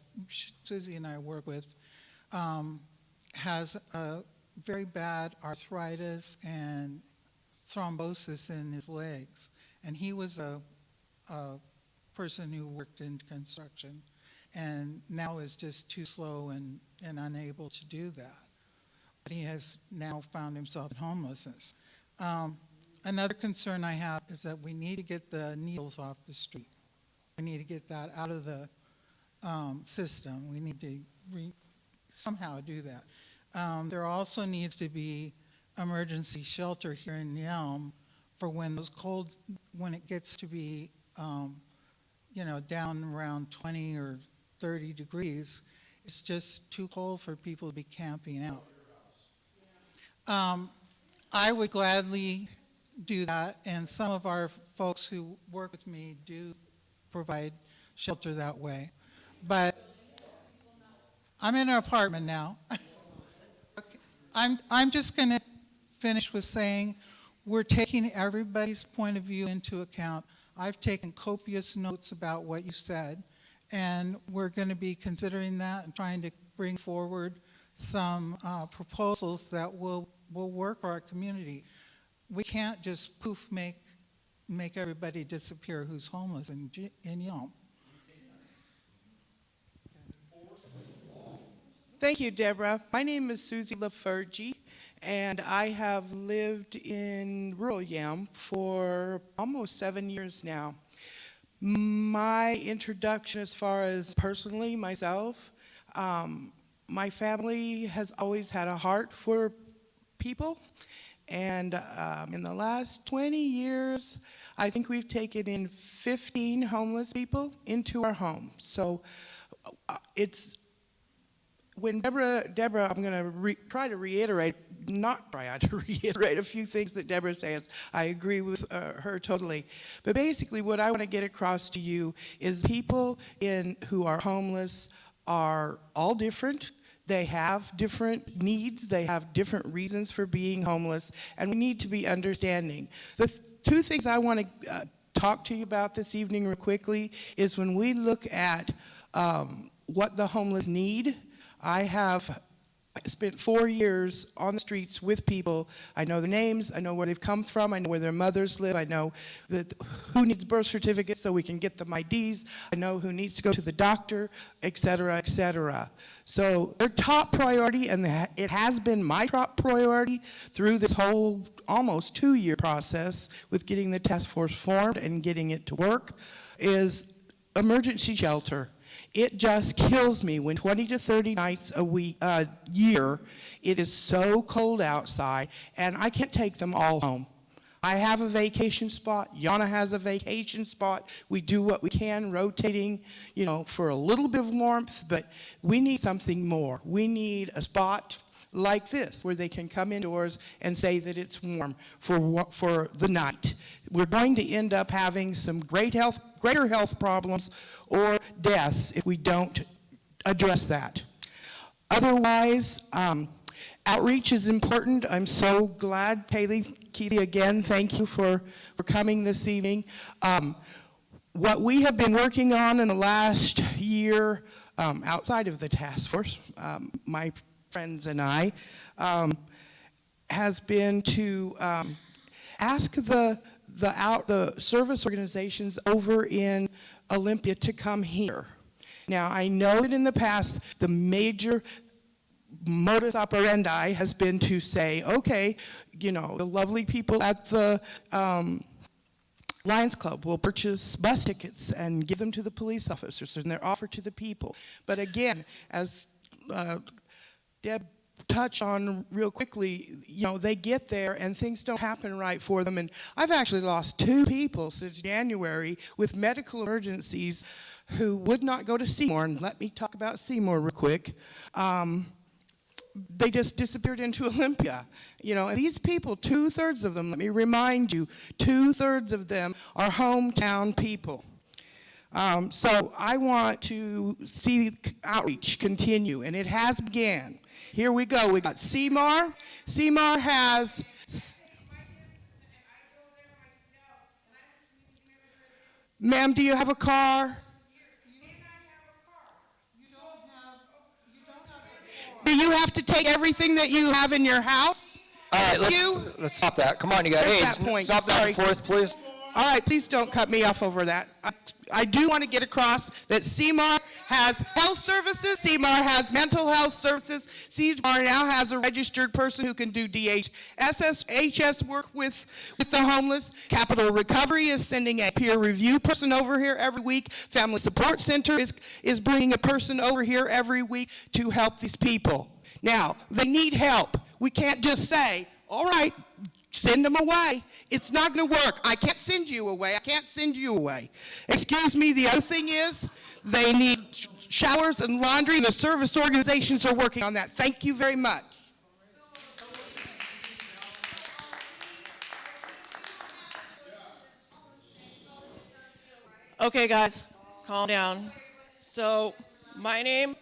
Susie and I work with has a very bad arthritis and thrombosis in his legs. And he was a person who worked in construction and now is just too slow and unable to do that. But he has now found himself in homelessness. Another concern I have is that we need to get the needles off the street. We need to get that out of the system. We need to somehow do that. There also needs to be emergency shelter here in Yelm for when it gets to be, down around 20 or 30 degrees. It's just too cold for people to be camping out. I would gladly do that, and some of our folks who work with me do provide shelter that way. But I'm in an apartment now. Okay. I'm just going to finish with saying we're taking everybody's point of view into account. I've taken copious notes about what you said, and we're going to be considering that and trying to bring forward some proposals that will work for our community. We can't just poof make everybody disappear who's homeless in Yelm. Thank you, Deborah. My name is Susie LaFergie, and I have lived in rural Yelm for almost 7 years now. My introduction as far as personally myself, my family has always had a heart for people, and in the last 20 years, I think we've taken in 15 homeless people into our home. So it's when Deborah, I'm going to try to reiterate a few things that Deborah says. I agree with her totally. But basically what I want to get across to you is people who are homeless are all different. They have different needs. They have different reasons for being homeless. And we need to be understanding. The two things I want to talk to you about this evening real quickly is when we look at what the homeless need. I have spent 4 years on the streets with people. I know the names, I know where they've come from, I know where their mothers live, I know who needs birth certificates so we can get them IDs, I know who needs to go to the doctor, et cetera, et cetera. So their top priority, and it has been my top priority through this whole almost 2-year process with getting the task force formed and getting it to work, is emergency shelter. It just kills me when 20 to 30 nights a year, it is so cold outside, and I can't take them all home. I have a vacation spot. Yana has a vacation spot. We do what we can, rotating, for a little bit of warmth, but we need something more. We need a spot like this where they can come indoors and say that it's warm for the night. We're going to end up having some greater health problems or deaths if we don't address that. Otherwise, outreach is important. I'm so glad, Keely, again, thank you for coming this evening. What we have been working on in the last year, outside of the task force, my friends and I, has been to ask the service organizations over in Olympia to come here. Now, I know that in the past, the major modus operandi has been to say, okay, the lovely people at the Lions Club will purchase bus tickets and give them to the police officers, and they're offered to the people. But again, as Deb touch on real quickly, they get there and things don't happen right for them. And I've actually lost 2 people since January with medical emergencies who would not go to Seymour. And let me talk about Seymour real quick. they just disappeared into Olympia. You know, and these people, 2/3 of them, let me remind you, 2/3 of them are hometown people. So I want to see outreach continue, and it has began. Here we go. We got Seymour. Seymour has... Ma'am, do you have a car? Do you have to take everything that you have in your house? All right, let's stop that. Come on, you guys. There's Hey, that point. stop that and forth, please. All right, please don't cut me off over that. I do want to get across that Seymour has health services, Seymour has mental health services, Seymour now has a registered person who can do DHS work with the homeless. Capital Recovery is sending a peer review person over here every week. Family Support Center is bringing a person over here every week to help these people. Now, they need help. We can't just say, all right, send them away. It's not going to work. I can't send you away. I can't send you away. Excuse me, the other thing is they need showers and laundry, and the service organizations are working on that. Thank you very much. Okay, guys, calm down. So my name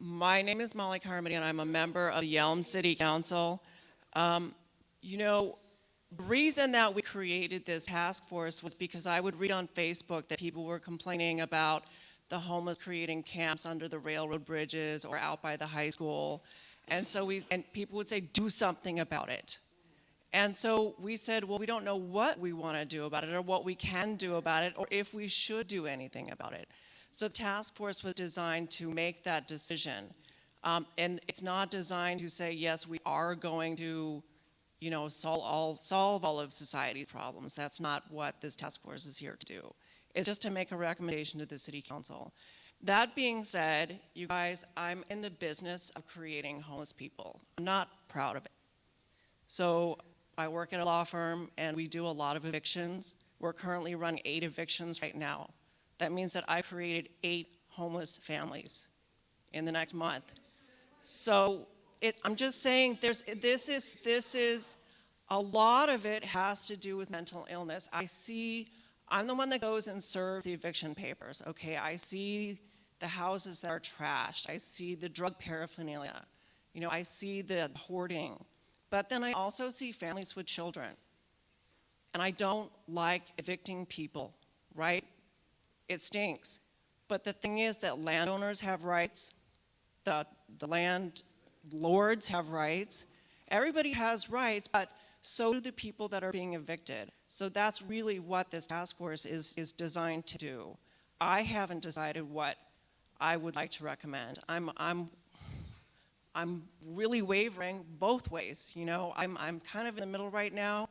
is Molly Carmody, and I'm a member of the Yelm City Council. You know, the reason that we created this task force was because I would read on Facebook that people were complaining about the homeless creating camps under the railroad bridges or out by the high school. And so people would say, do something about it. And so we said, well, we don't know what we want to do about it or what we can do about it or if we should do anything about it. So the task force was designed to make that decision. And it's not designed to say, yes, we are going to solve all of society's problems. That's not what this task force is here to do. It's just to make a recommendation to the city council. That being said, you guys, I'm in the business of creating homeless people. I'm not proud of it. So I work at a law firm and we do a lot of evictions. We're currently running 8 evictions right now. That means that I created 8 homeless families in the next month. So I'm just saying this is a lot of it has to do with mental illness. I'm the one that goes and serves the eviction papers, okay? I see the houses that are trashed. I see the drug paraphernalia. You know, I see the hoarding. But then I also see families with children. And I don't like evicting people, right? It stinks. But the thing is that landowners have rights. The landlords have rights. Everybody has rights, but so do the people that are being evicted. So that's really what this task force is designed to do. I haven't decided what I would like to recommend. I'm really wavering both ways. You know, I'm kind of in the middle right now.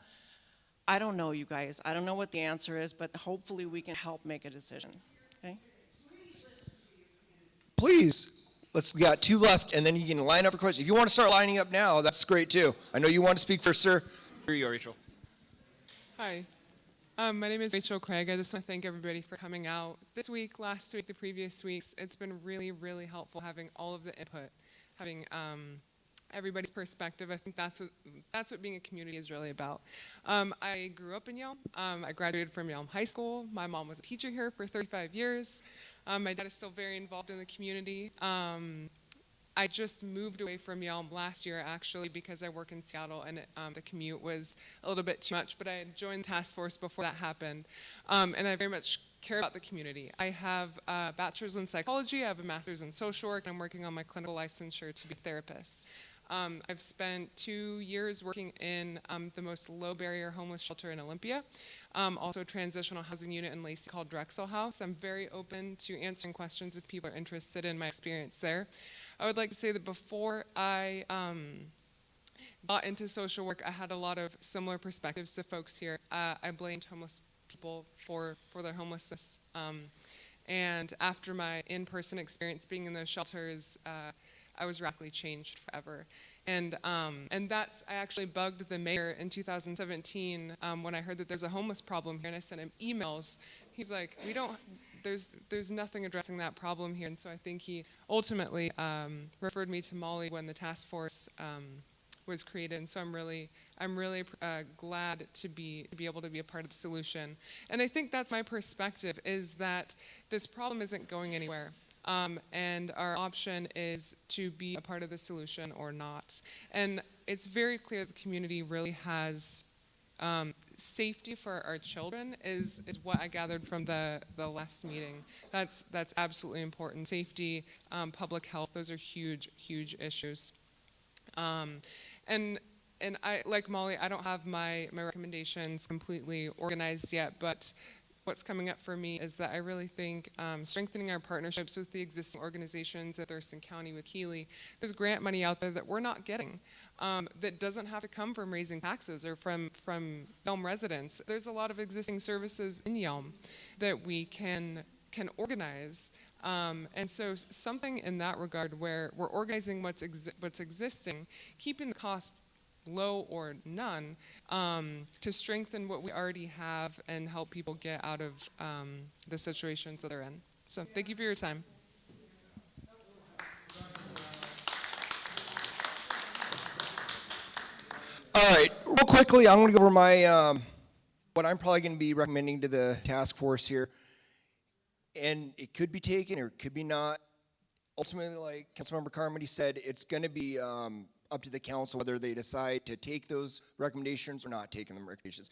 I don't know, you guys. I don't know what the answer is, but hopefully we can help make a decision. Okay? Please. We got 2 left, and then you can line up for questions. If you want to start lining up now, that's great too. I know you want to speak first, sir. Here you go, Rachel. Hi. My name is Rachel Craig. I just want to thank everybody for coming out this week, last week, the previous weeks. It's been really, really helpful having all of the input, having everybody's perspective. I think that's what being a community is really about. I grew up in Yelm. I graduated from Yelm High School. My mom was a teacher here for 35 years. My dad is still very involved in the community. I just moved away from Yelm last year, actually, because I work in Seattle, and the commute was a little bit too much. But I had joined the task force before that happened, and I very much care about the community. I have a bachelor's in psychology. I have a master's in social work, and I'm working on my clinical licensure to be a therapist. I've spent 2 years working in the most low-barrier homeless shelter in Olympia, also a transitional housing unit in Lacey called Drexel House. I'm very open to answering questions if people are interested in my experience there. I would like to say that before I got into social work, I had a lot of similar perspectives to folks here. I blamed homeless people for their homelessness. And after my in-person experience being in those shelters, I was radically changed forever. And I actually bugged the mayor in 2017 when I heard that there's a homeless problem here, and I sent him emails. He's like, there's nothing addressing that problem here, and so I think he ultimately referred me to Molly when the task force was created, and so I'm really glad to be able to be a part of the solution. And I think that's my perspective, is that this problem isn't going anywhere. And our option is to be a part of the solution or not. And it's very clear the community really has safety for our children is what I gathered from the last meeting. That's absolutely important. Safety, public health, those are huge issues. And I, like Molly, I don't have my recommendations completely organized yet, but what's coming up for me is that I really think strengthening our partnerships with the existing organizations at Thurston County with Keeley, there's grant money out there that we're not getting that doesn't have to come from raising taxes or from Yelm residents. There's a lot of existing services in Yelm that we can organize. And so something in that regard where we're organizing what's existing, keeping the cost low or none, to strengthen what we already have and help people get out of the situations that they're in. So thank you for your time. All right, real quickly, I'm going to go over my what I'm probably going to be recommending to the task force here. And it could be taken or it could be not. Ultimately, like Councilmember Carmody said, it's going to be up to the council whether they decide to take those recommendations or not taking them recommendations.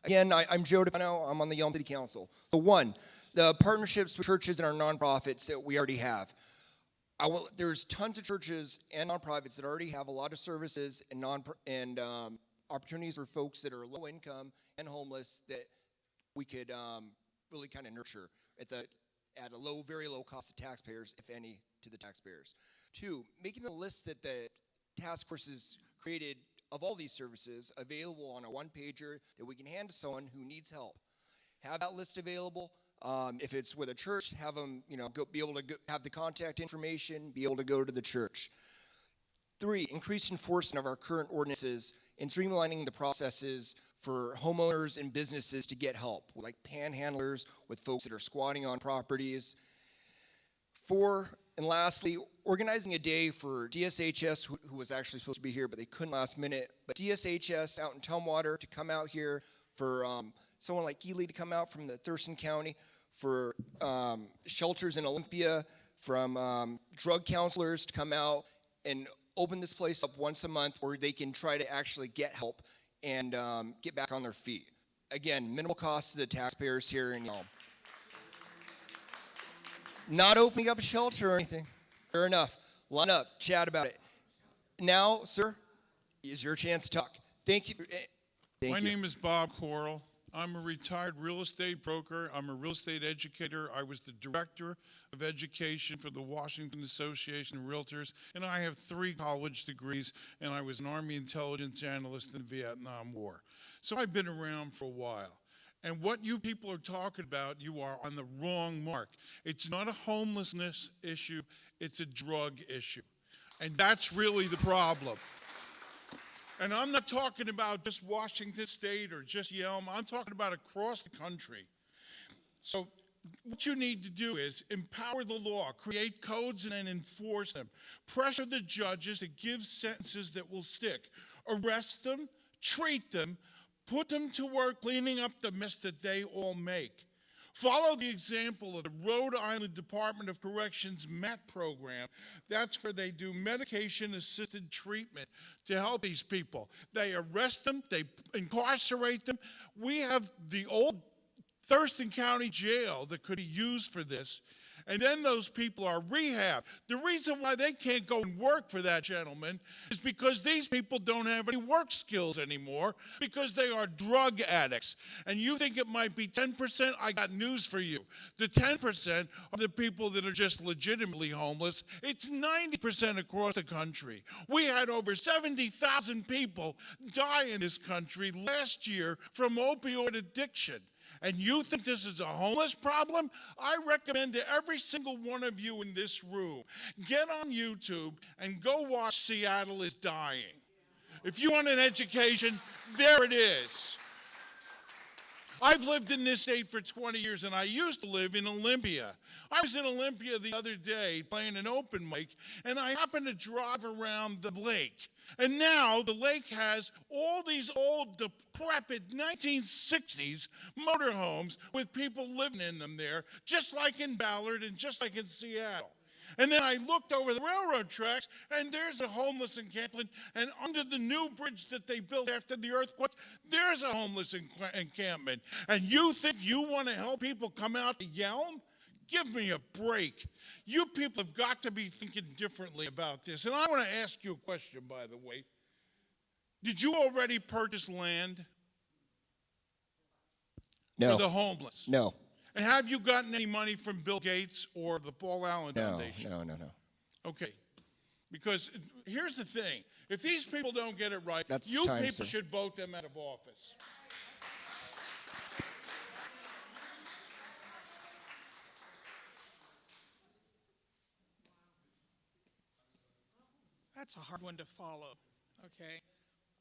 Again, I'm Joe DePinto. I'm on the Yelm City Council. So one, the partnerships with churches and our nonprofits that we already have. There's tons of churches and nonprofits that already have a lot of services and opportunities for folks that are low income and homeless that we could really kind of nurture at a low, very low cost to taxpayers, if any, to the taxpayers. Two, making the list that the task force has created of all these services available on a one-pager that we can hand to someone who needs help. Have that list available. If it's with a church, have them, be able to have the contact information, be able to go to the church. Three, increased enforcement of our current ordinances and streamlining the processes for homeowners and businesses to get help, like panhandlers, with folks that are squatting on properties. Four, and lastly, organizing a day for DSHS, who was actually supposed to be here, but they couldn't last minute, but DSHS out in Tumwater to come out here, for someone like Keeley to come out from the Thurston County, for shelters in Olympia, from drug counselors to come out and open this place up once a month where they can try to actually get help and get back on their feet. Again, minimal cost to the taxpayers here in Yelm. Not opening up a shelter or anything. Fair enough. Line up, chat about it. Now, sir, is your chance to talk. Thank you. My name is Bob Coral. I'm a retired real estate broker. I'm a real estate educator. I was the director of education for the Washington Association of Realtors, and I have 3 college degrees, and I was an Army intelligence analyst in the Vietnam War. So I've been around for a while. And what you people are talking about, you are on the wrong mark. It's not a homelessness issue, it's a drug issue. And that's really the problem. And I'm not talking about just Washington State or just Yelm. I'm talking about across the country. So what you need to do is empower the law, create codes and then enforce them. Pressure the judges to give sentences that will stick. Arrest them, treat them, put them to work cleaning up the mess that they all make. Follow the example of the Rhode Island Department of Corrections MAT program. That's where they do medication-assisted treatment to help these people. They arrest them, they incarcerate them. We have the old Thurston County Jail that could be used for this. And then those people are rehabbed. The reason why they can't go and work for that gentleman is because these people don't have any work skills anymore because they are drug addicts. And you think it might be 10%? I got news for you. The 10% are the people that are just legitimately homeless. It's 90% across the country. We had over 70,000 people die in this country last year from opioid addiction. And you think this is a homeless problem? I recommend to every single one of you in this room, get on YouTube and go watch Seattle is Dying. If you want an education, there it is. I've lived in this state for 20 years, and I used to live in Olympia. I was in Olympia the other day playing an open mic, and I happened to drive around the lake. And now the lake has all these old, decrepit 1960s motorhomes with people living in them there, just like in Ballard and just like in Seattle. And then I looked over the railroad tracks, and there's a homeless encampment. And under the new bridge that they built after the earthquake, there's a homeless encampment. And you think you want to help people come out to Yelm? Give me a break. You people have got to be thinking differently about this. And I want to ask you a question, by the way. Did you already purchase land No. for the homeless? No. And have you gotten any money from Bill Gates or the Paul Allen Foundation? No. Okay. Because here's the thing. If these people don't get it right, That's you time, people sir. should vote them out of office. That's a hard one to follow, okay?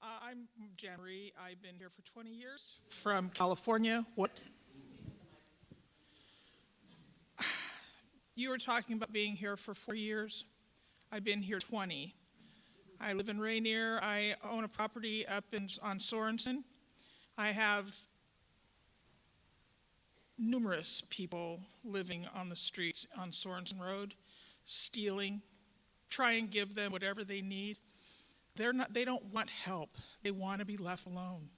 I'm Jan Marie. I've been here for 20 years from California. What? You were talking about being here for 4 years. I've been here 20. I live in Rainier. I own a property up on Sorensen. I have numerous people living on the streets on Sorensen Road, stealing. Try and give them whatever they need. They don't want help. They want to be left alone.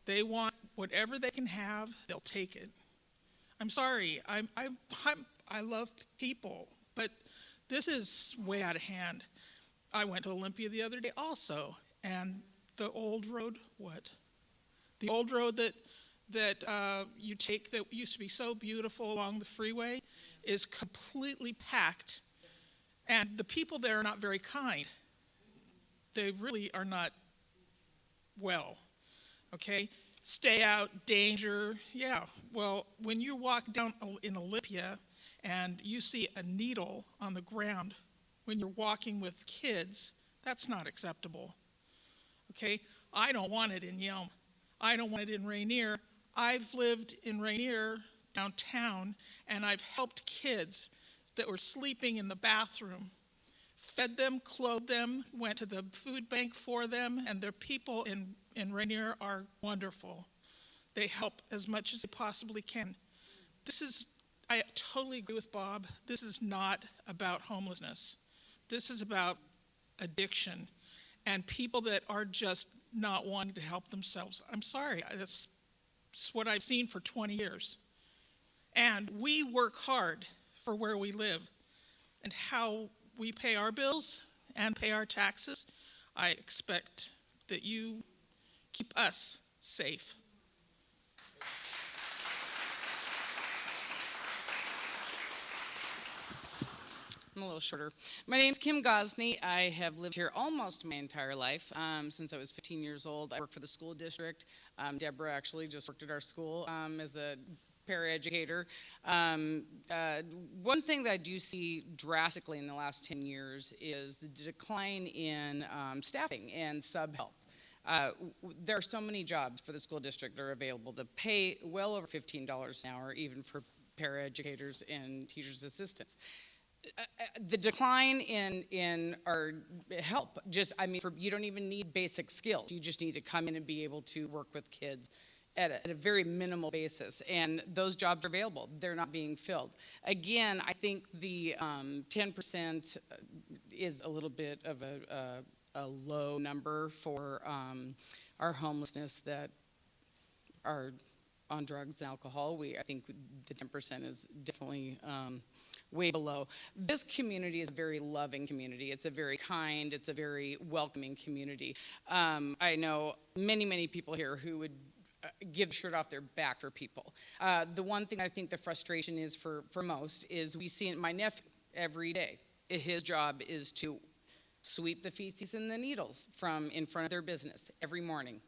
They want whatever they can have, they'll take it. I'm sorry. I love people, but this is way out of hand. I went to Olympia the other day also, and the old road, what? The old road that you take that used to be so beautiful along the freeway is completely packed. And the people there are not very kind. They really are not well, okay? Stay out, danger, yeah. Well, when you walk down in Olympia and you see a needle on the ground when you're walking with kids, that's not acceptable, okay? I don't want it in Yelm. I don't want it in Rainier. I've lived in Rainier downtown, and I've helped kids that were sleeping in the bathroom, fed them, clothed them, went to the food bank for them, and their people in Rainier are wonderful. They help as much as they possibly can. I totally agree with Bob. This is not about homelessness. This is about addiction and people that are just not wanting to help themselves. I'm sorry, that's what I've seen for 20 years. And we work hard for where we live and how we pay our bills and pay our taxes. I expect that you keep us safe. I'm a little shorter. My name's Kim Gosney. I have lived here almost my entire life, since I was 15 years old. I work for the school district. Deborah actually just worked at our school as a paraeducator. One thing that I do see drastically in the last 10 years is the decline in staffing and sub-help. There are so many jobs for the school district that are available to pay well over $15 an hour, even for paraeducators and teachers' assistants. The decline in our help, you don't even need basic skills. You just need to come in and be able to work with kids at a very minimal basis, and those jobs are available. They're not being filled. Again, I think the 10% is a little bit of a low number for our homelessness that are on drugs and alcohol. I think the 10% is definitely way below. This community is a very loving community. It's a very kind, it's a very welcoming community. I know many people here who would give the shirt off their back for people. The one thing I think the frustration is for most is we see my nephew every day. His job is to sweep the feces and the needles from in front of their business every morning.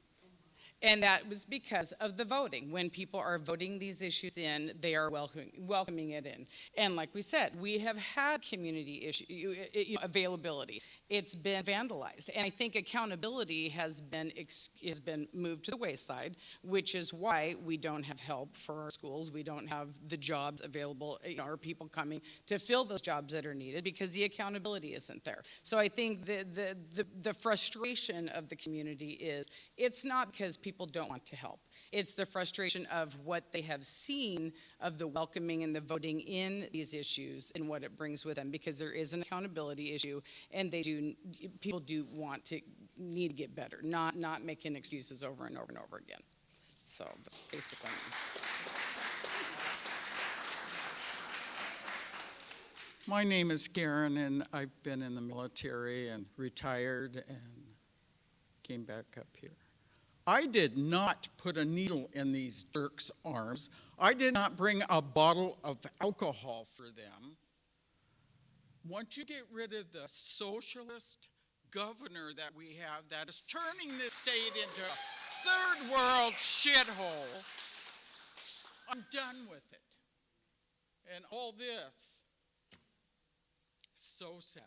And that was because of the voting. When people are voting these issues in, they are welcoming it in. And like we said, we have had community issue availability. It's been vandalized. And I think accountability has been moved to the wayside, which is why we don't have help for our schools. We don't have the jobs available, or people coming to fill those jobs that are needed because the accountability isn't there. So I think the frustration of the community is it's not because people don't want to help. It's the frustration of what they have seen of the welcoming and the voting in these issues and what it brings with them, because there is an accountability issue, and people do need to get better, not making excuses over and over and over again. So that's basically me. My name is Karen, and I've been in the military and retired and came back up here. I did not put a needle in these jerks' arms. I did not bring a bottle of alcohol for them. Once you get rid of the socialist governor that we have that is turning this state into a third world shithole, I'm done with it. And all this is so sad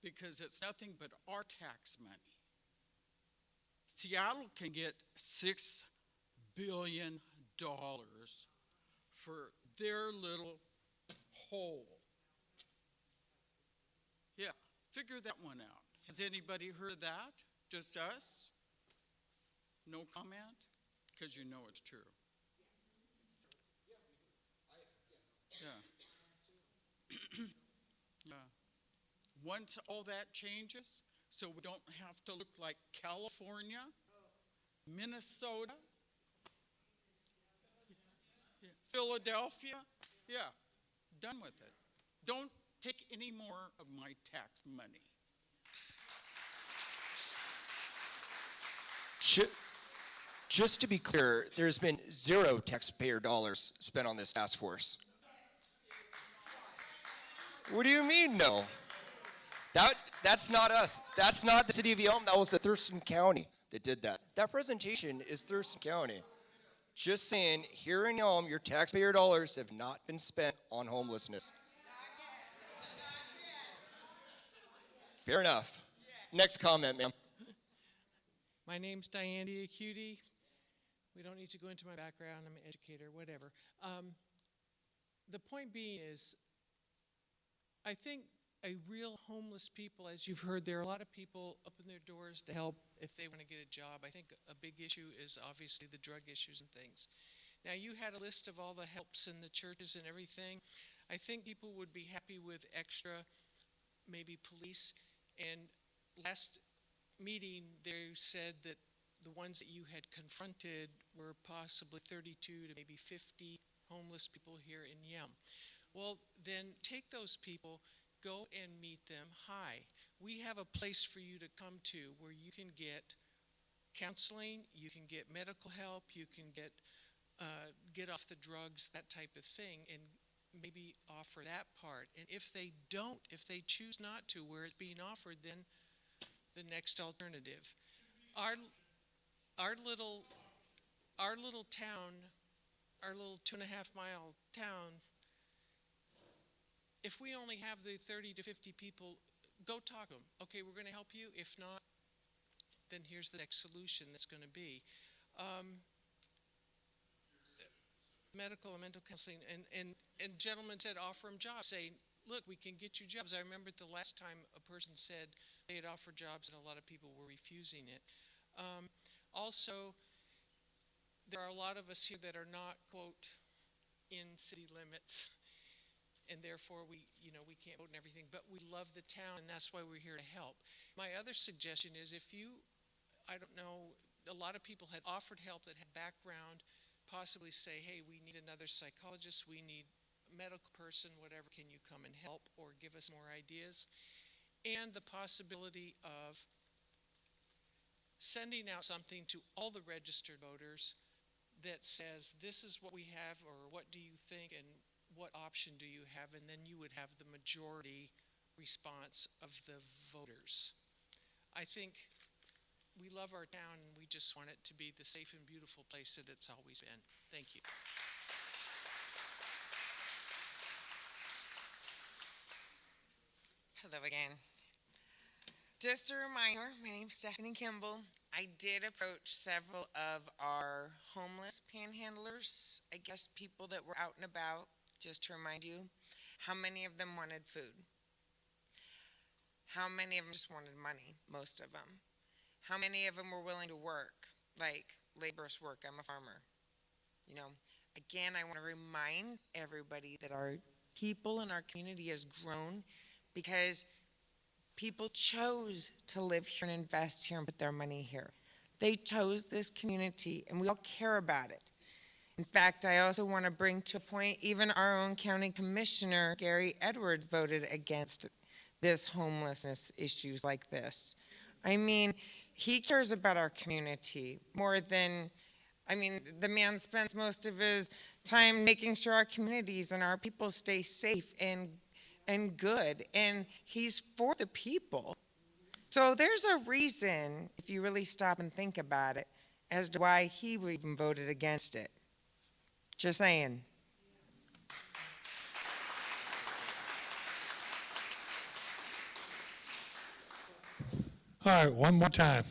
because it's nothing but our tax money. Seattle can get $6 billion for their little hole. Yeah, figure that one out. Has anybody heard of that? Just us? No comment? Because you know it's true. Yeah. Yeah. Once all that changes, so we don't have to look like California, Minnesota, Philadelphia. Yeah, done with it. Don't take any more of my tax money. Just to be clear, there's been 0 taxpayer dollars spent on this task force. What do you mean, no? That's not us. That's not the city of Yelm. That was the Thurston County that did that. That presentation is Thurston County. Just saying, here in Yelm, your taxpayer dollars have not been spent on homelessness. Fair enough. Next comment, ma'am. My name's Diane Diacuti. We don't need to go into my background. I'm an educator, whatever. The point being is, I think a real homeless people, as you've heard, there are a lot of people open their doors to help if they want to get a job. I think a big issue is obviously the drug issues and things. Now, you had a list of all the helps in the churches and everything. I think people would be happy with extra, maybe police. And last meeting, they said that the ones that you had confronted were possibly 32 to maybe 50 homeless people here in Yelm. Well, then take those people, go and meet them. Hi, we have a place for you to come to where you can get counseling, you can get medical help, you can get off the drugs, that type of thing, and maybe offer that part. And if they don't, if they choose not to, where it's being offered, then the next alternative. Our little town, our little 2.5-mile town, if we only have the 30 to 50 people, go talk to them. Okay, we're going to help you. If not, then here's the next solution that's going to be. Medical and mental counseling, and gentlemen said offer them jobs, saying, look, we can get you jobs. I remember the last time a person said they had offered jobs and a lot of people were refusing it. Also, there are a lot of us here that are not, quote, in city limits, and therefore we can't vote and everything, but we love the town, and that's why we're here to help. My other suggestion is if you, I don't know, a lot of people had offered help that had background, possibly say, hey, we need another psychologist, we need a medical person, whatever, can you come and help or give us more ideas? And the possibility of sending out something to all the registered voters that says, this is what we have, or what do you think, and what option do you have? And then you would have the majority response of the voters. I think we love our town, and we just want it to be the safe and beautiful place that it's always been. Thank you. Hello again. Just a reminder, my name's Stephanie Kimball. I did approach several of our homeless panhandlers, I guess people that were out and about, just to remind you, how many of them wanted food? How many of them just wanted money? Most of them. How many of them were willing to work, like laborious work? I'm a farmer. You know, again, I want to remind everybody that our people in our community has grown because people chose to live here and invest here and put their money here. They chose this community, and we all care about it. In fact, I also want to bring to a point, even our own county commissioner, Gary Edwards, voted against this homelessness issues like this. I mean, he cares about our community more than, the man spends most of his time making sure our communities and our people stay safe and good, and he's for the people. So there's a reason, if you really stop and think about it, as to why he even voted against it. Just saying. All right, one more time.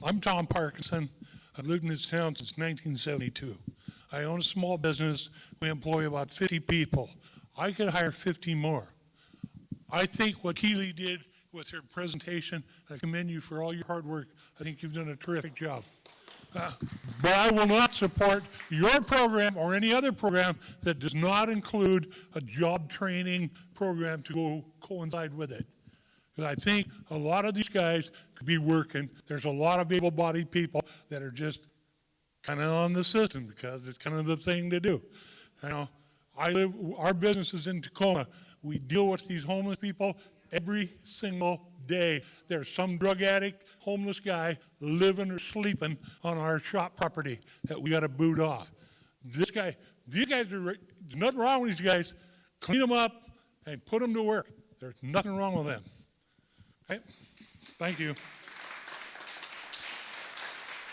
I'm Tom Parkinson. I've lived in this town since 1972. I own a small business. We employ about 50 people. I could hire 50 more. I think what Keely did with her presentation, I commend you for all your hard work. I think you've done a terrific job. But I will not support your program or any other program that does not include a job training program to go coincide with it. Because I think a lot of these guys could be working. There's a lot of able-bodied people that are just kind of on the system because it's kind of the thing to do. You know, our business is in Tacoma. We deal with these homeless people every single day. There's some drug addict, homeless guy living or sleeping on our shop property that we got to boot off. These guys there's nothing wrong with these guys. Clean them up and put them to work. There's nothing wrong with them. Okay? Thank you.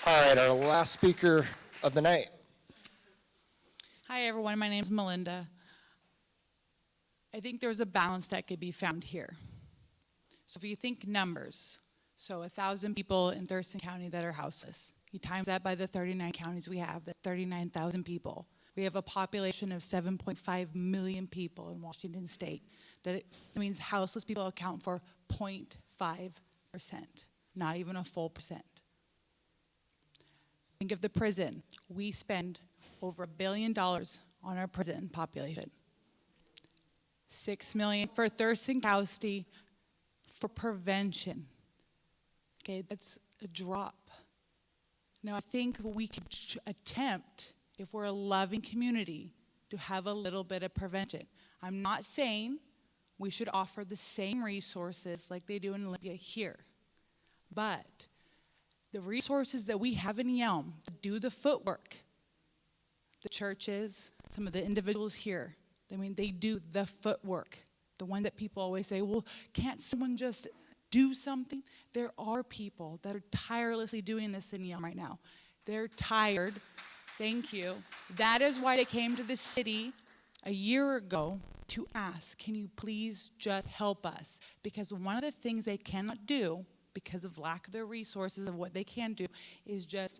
All right, our last speaker of the night. Hi, everyone. My name is Melinda. I think there's a balance that could be found here. So if you think numbers, so 1,000 people in Thurston County that are houseless. You times that by the 39 counties we have, that's 39,000 people. We have a population of 7.5 million people in Washington State. That means houseless people account for 0.5%, not even a full percent. Think of the prison. We spend over $1 billion on our prison population. $6 million for Thurston County for prevention. Okay, that's a drop. Now I think we could attempt, if we're a loving community, to have a little bit of prevention. I'm not saying we should offer the same resources like they do in Olympia here, but the resources that we have in Yelm to do the footwork, the churches, some of the individuals here, they do the footwork. The one that people always say, well, can't someone just do something? There are people that are tirelessly doing this in Yelm right now. They're tired. Thank you. That is why they came to the city a year ago to ask, can you please just help us? Because one of the things they cannot do, because of lack of their resources of what they can do, is just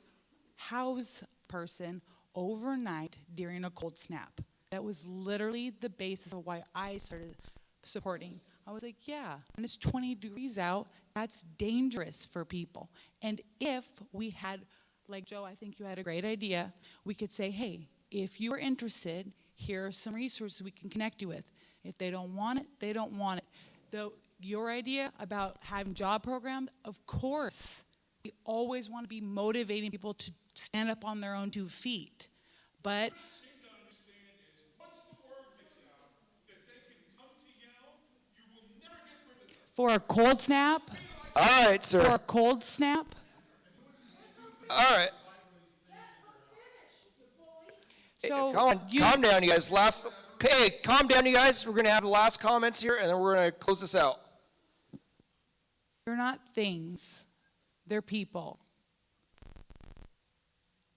house a person overnight during a cold snap. That was literally the basis of why I started supporting. I was like, yeah, when it's 20 degrees out, that's dangerous for people. And if we had, like Joe, I think you had a great idea, we could say, hey, if you're interested, here are some resources we can connect you with. If they don't want it, they don't want it. Your idea about having job programs, of course, we always want to be motivating people to stand up on their own 2 feet. But for a cold snap? All right, sir. For a cold snap? All right. So calm down, you guys. Calm down, you guys. We're going to have the last comments here, and then we're going to close this out. They're not things. They're people.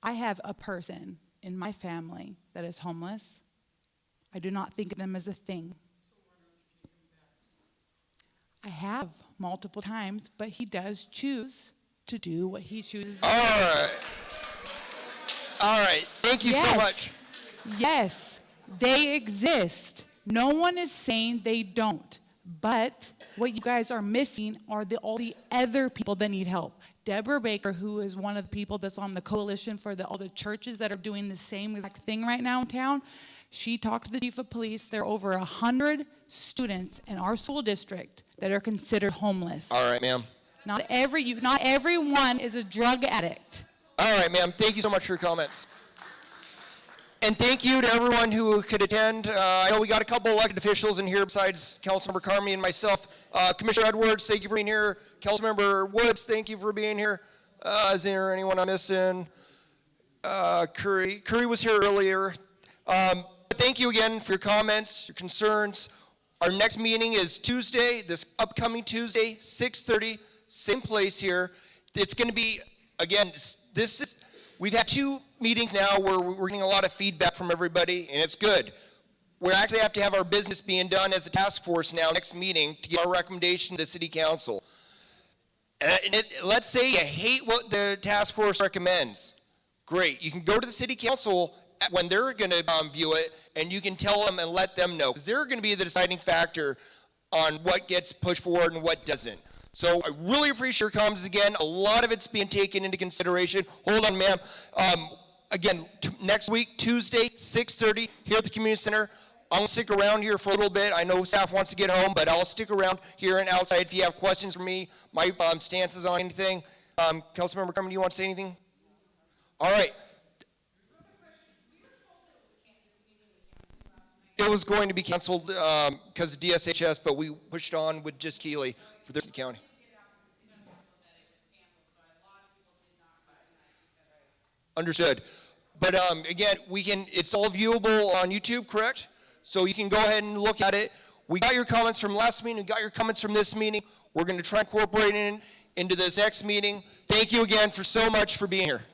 I have a person in my family that is homeless. I do not think of them as a thing. I have multiple times, but he does choose to do what he chooses. All right. All right. Thank you so much. Yes, they exist. No one is saying they don't. But what you guys are missing are all the other people that need help. Deborah Baker, who is one of the people that's on the coalition for all the churches that are doing the same exact thing right now in town, she talked to the chief of police. There are over 100 students in our school district that are considered homeless. All right, ma'am. Not everyone is a drug addict. All right, ma'am. Thank you so much for your comments. And thank you to everyone who could attend. I know we got a couple elected officials in here besides Councilmember Carmody and myself. Commissioner Edwards, thank you for being here. Councilmember Woods, thank you for being here. Is there anyone I'm missing? Curry was here earlier. Thank you again for your comments, your concerns. Our next meeting is Tuesday, this upcoming Tuesday, 6:30, same place here. It's going to be, again, we've had 2 meetings now where we're getting a lot of feedback from everybody, and it's good. We actually have to have our business being done as a task force now next meeting to give our recommendation to the city council. Let's say you hate what the task force recommends. Great. You can go to the city council when they're going to view it, and you can tell them and let them know, because they're going to be the deciding factor on what gets pushed forward and what doesn't. So I really appreciate your comments again. A lot of it's being taken into consideration. Hold on, ma'am. Again, next week, Tuesday, 6:30, here at the community center. I'm going to stick around here for a little bit. I know staff wants to get home, but I'll stick around here and outside if you have questions for me, my stances on anything. Councilmember Carmody, do you want to say anything? All right. It was going to be canceled because of DSHS, but we pushed on with just Keeley for Thurston County. Understood. But again, it's all viewable on YouTube, correct? So you can go ahead and look at it. We got your comments from last meeting, we got your comments from this meeting. We're going to try and incorporate it into this next meeting. Thank you again for so much for being here.